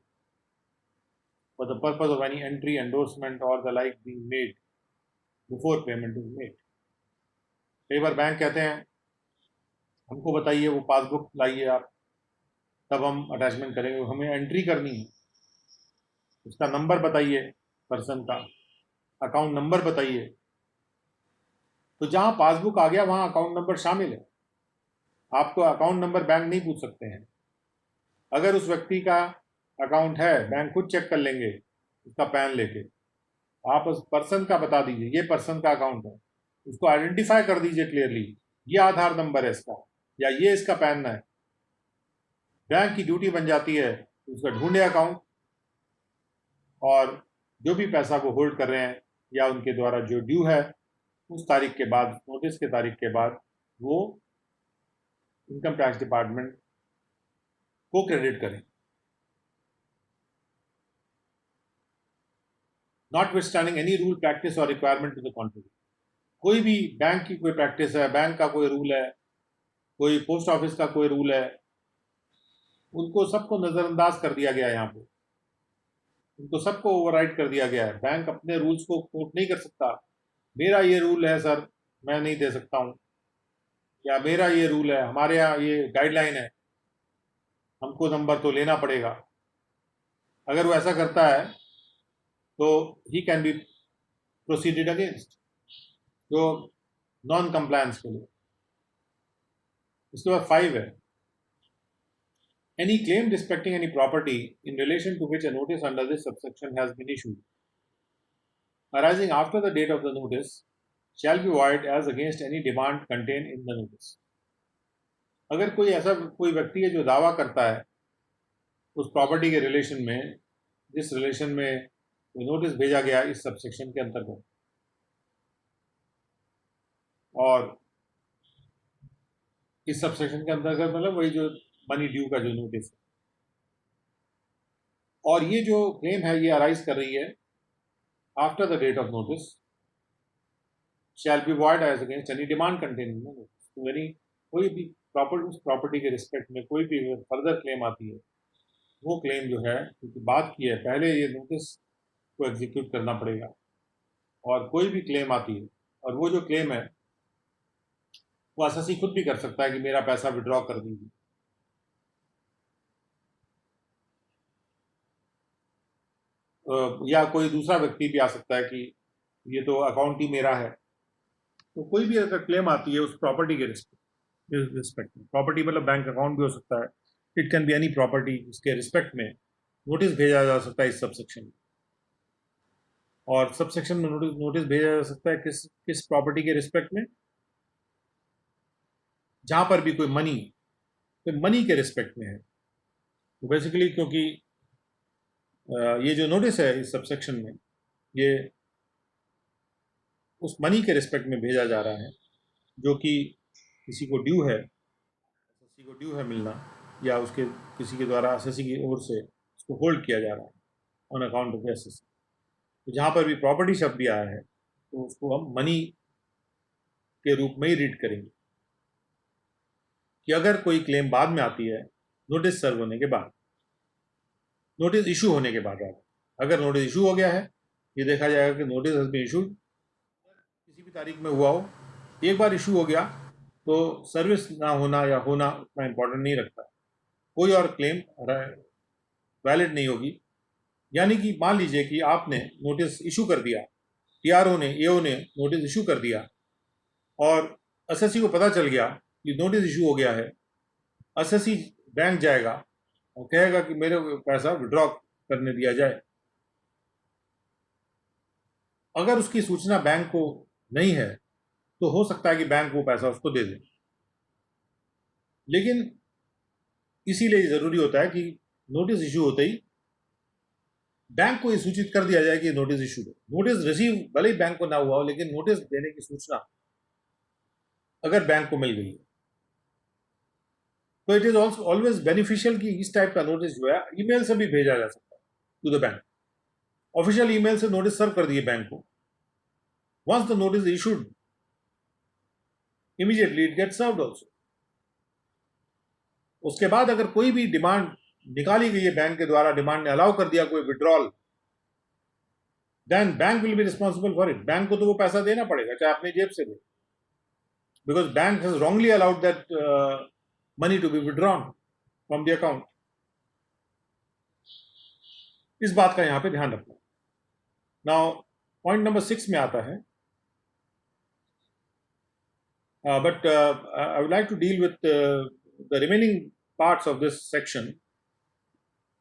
for the purpose of any entry, endorsement or the like being made before payment is made. कई बार बैंक कहते हैं हमको बताइए वो पासबुक लाइए आप, तब हम अटैचमेंट करेंगे, हमें एंट्री करनी है, उसका नंबर बताइए, पर्सन का अकाउंट नंबर बताइए। तो जहां पासबुक आ गया वहां अकाउंट नंबर शामिल है, आपको अकाउंट नंबर बैंक नहीं पूछ सकते हैं। अगर उस व्यक्ति का अकाउंट है, बैंक खुद चेक कर लेंगे उसका पैन लेके, आप उस पर्सन का बता दीजिए ये पर्सन का अकाउंट है, उसको आइडेंटिफाई कर दीजिए क्लियरली, ये आधार नंबर है इसका या ये इसका पैन है। बैंक की ड्यूटी बन जाती है उसका ढूंढे अकाउंट, और जो भी पैसा वो होल्ड कर रहे हैं या उनके द्वारा जो ड्यू है उस तारीख के बाद, नोटिस के तारीख के बाद वो इनकम टैक्स डिपार्टमेंट को क्रेडिट करें। Not withstanding any rule, practice और रिक्वायरमेंट टू द कॉन्ट्री। कोई भी बैंक की कोई प्रैक्टिस है, बैंक का कोई रूल है, कोई पोस्ट ऑफिस का कोई रूल है, उनको सबको नज़रअंदाज कर दिया गया है। यहाँ पे उनको सबको ओवरराइड कर दिया गया है। बैंक अपने रूल्स को कोट नहीं कर सकता, मेरा ये रूल है सर मैं नहीं दे सकता हूँ, या मेरा ये रूल है, हमारे यहाँ ये गाइडलाइन है, हमको नंबर तो लेना पड़ेगा। अगर वो ऐसा करता है तो he can be proceeded against, जो नॉन कंप्लायंस के लिए। उसके बाद 5 है, any claim respecting any property in relation to which a notice under this subsection has been issued arising after the date of the notice shall be void as against any demand contained in the notice। अगर कोई ऐसा कोई व्यक्ति है जो दावा करता है उस प्रॉपर्टी के रिलेशन में जिस रिलेशन में नोटिस भेजा गया इस सबसेक्शन के अंतर्गत, और इस सबसेक्शन के अंतर्गत मतलब वही जो मनी ड्यू का जो नोटिस है, और ये जो क्लेम है ये अराइज कर रही है after the date of notice, shall be void as against any demand containing in the notice. तो यानी कोई भी उस प्रॉपर्टी के रिस्पेक्ट में कोई भी फर्दर क्लेम आती है, वो क्लेम जो है, क्योंकि बात की है पहले ये नोटिस को एग्जीक्यूट करना पड़ेगा, और कोई भी क्लेम आती है, और वो जो क्लेम है वो एसएससी खुद भी कर सकता है कि मेरा पैसा विड्रॉ कर दीजिए। या कोई दूसरा व्यक्ति भी आ सकता है कि ये तो अकाउंट ही मेरा है। तो कोई भी अगर क्लेम आती है उस प्रॉपर्टी के रिस्पेक्ट में, प्रॉपर्टी मतलब बैंक अकाउंट भी हो सकता है, it can be any property, उसके रिस्पेक्ट में नोटिस भेजा जा सकता है इस सबसेक्शन में। और सबसेक्शन में नोटिस भेजा जा सकता है किस किस प्रॉपर्टी के रिस्पेक्ट में, जहां पर भी कोई मनी के रिस्पेक्ट में है। तो बेसिकली क्योंकि ये जो नोटिस है इस सबसेक्शन में ये उस मनी के रिस्पेक्ट में भेजा जा रहा है जो कि किसी को ड्यू है, एसएससी को ड्यू है मिलना, या उसके किसी के द्वारा एसएससी की ओर से उसको होल्ड किया जा रहा है ऑन अकाउंट ऑफ एसएससी। तो जहाँ पर भी प्रॉपर्टी शब्द भी आया है तो उसको हम मनी के रूप में ही रीड करेंगे कि अगर कोई क्लेम बाद में आती है नोटिस सर्व होने के बाद, नोटिस इशू होने के बाद, अगर नोटिस इशू हो गया है, ये देखा जाएगा कि नोटिस हैज बीन इशूड किसी भी तारीख में हुआ हो, एक बार इशू हो गया तो सर्विस ना होना या होना उतना इंपॉर्टेंट नहीं रखता। कोई और क्लेम वैलिड नहीं होगी। यानी कि मान लीजिए कि आपने नोटिस इशू कर दिया, टीआरओ ने, एओ ने नोटिस इशू कर दिया और एसएससी को पता चल गया कि नोटिस इशू हो गया है। एसएससी बैंक जाएगा और कहेगा कि मेरे पैसा विड्रॉ करने दिया जाए। अगर उसकी सूचना बैंक को नहीं है तो हो सकता है कि बैंक वो पैसा उसको दे दे। लेकिन इसीलिए जरूरी होता है कि नोटिस इशू होते ही बैंक को ये सूचित कर दिया जाए कि नोटिस इशू है। नोटिस रिसीव भले ही बैंक को ना हुआ हो, लेकिन नोटिस देने की सूचना अगर बैंक को मिल गई है तो it is also always beneficial कि इस टाइप का नोटिस जो है ईमेल से भी भेजा जा सकता है to the bank. Official email से नोटिस सर्व कर दिए बैंक को। Once the notice issued, immediately it gets served also. उसके बाद अगर कोई भी डिमांड निकाली गई है बैंक के द्वारा, डिमांड ने अलाउ कर दिया कोई withdrawal, then bank will be responsible for it. Bank को तो वो पैसा देना पड़ेगा, चाहे अपनी जेब से दे, because bank has wrongly allowed that money to be withdrawn from the account. इस बात का यहां पे ध्यान रखना। नाउ पॉइंट नंबर 6 में आता है, but I would like to deal with the remaining parts of this section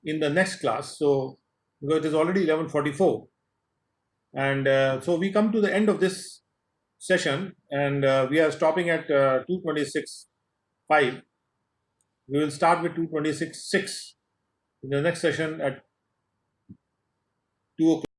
in the next class. So because it is already 11:44, and so we come to the end of this session, and we are stopping at 226.5. We will start with 226.6 in the next session at 2 o'clock.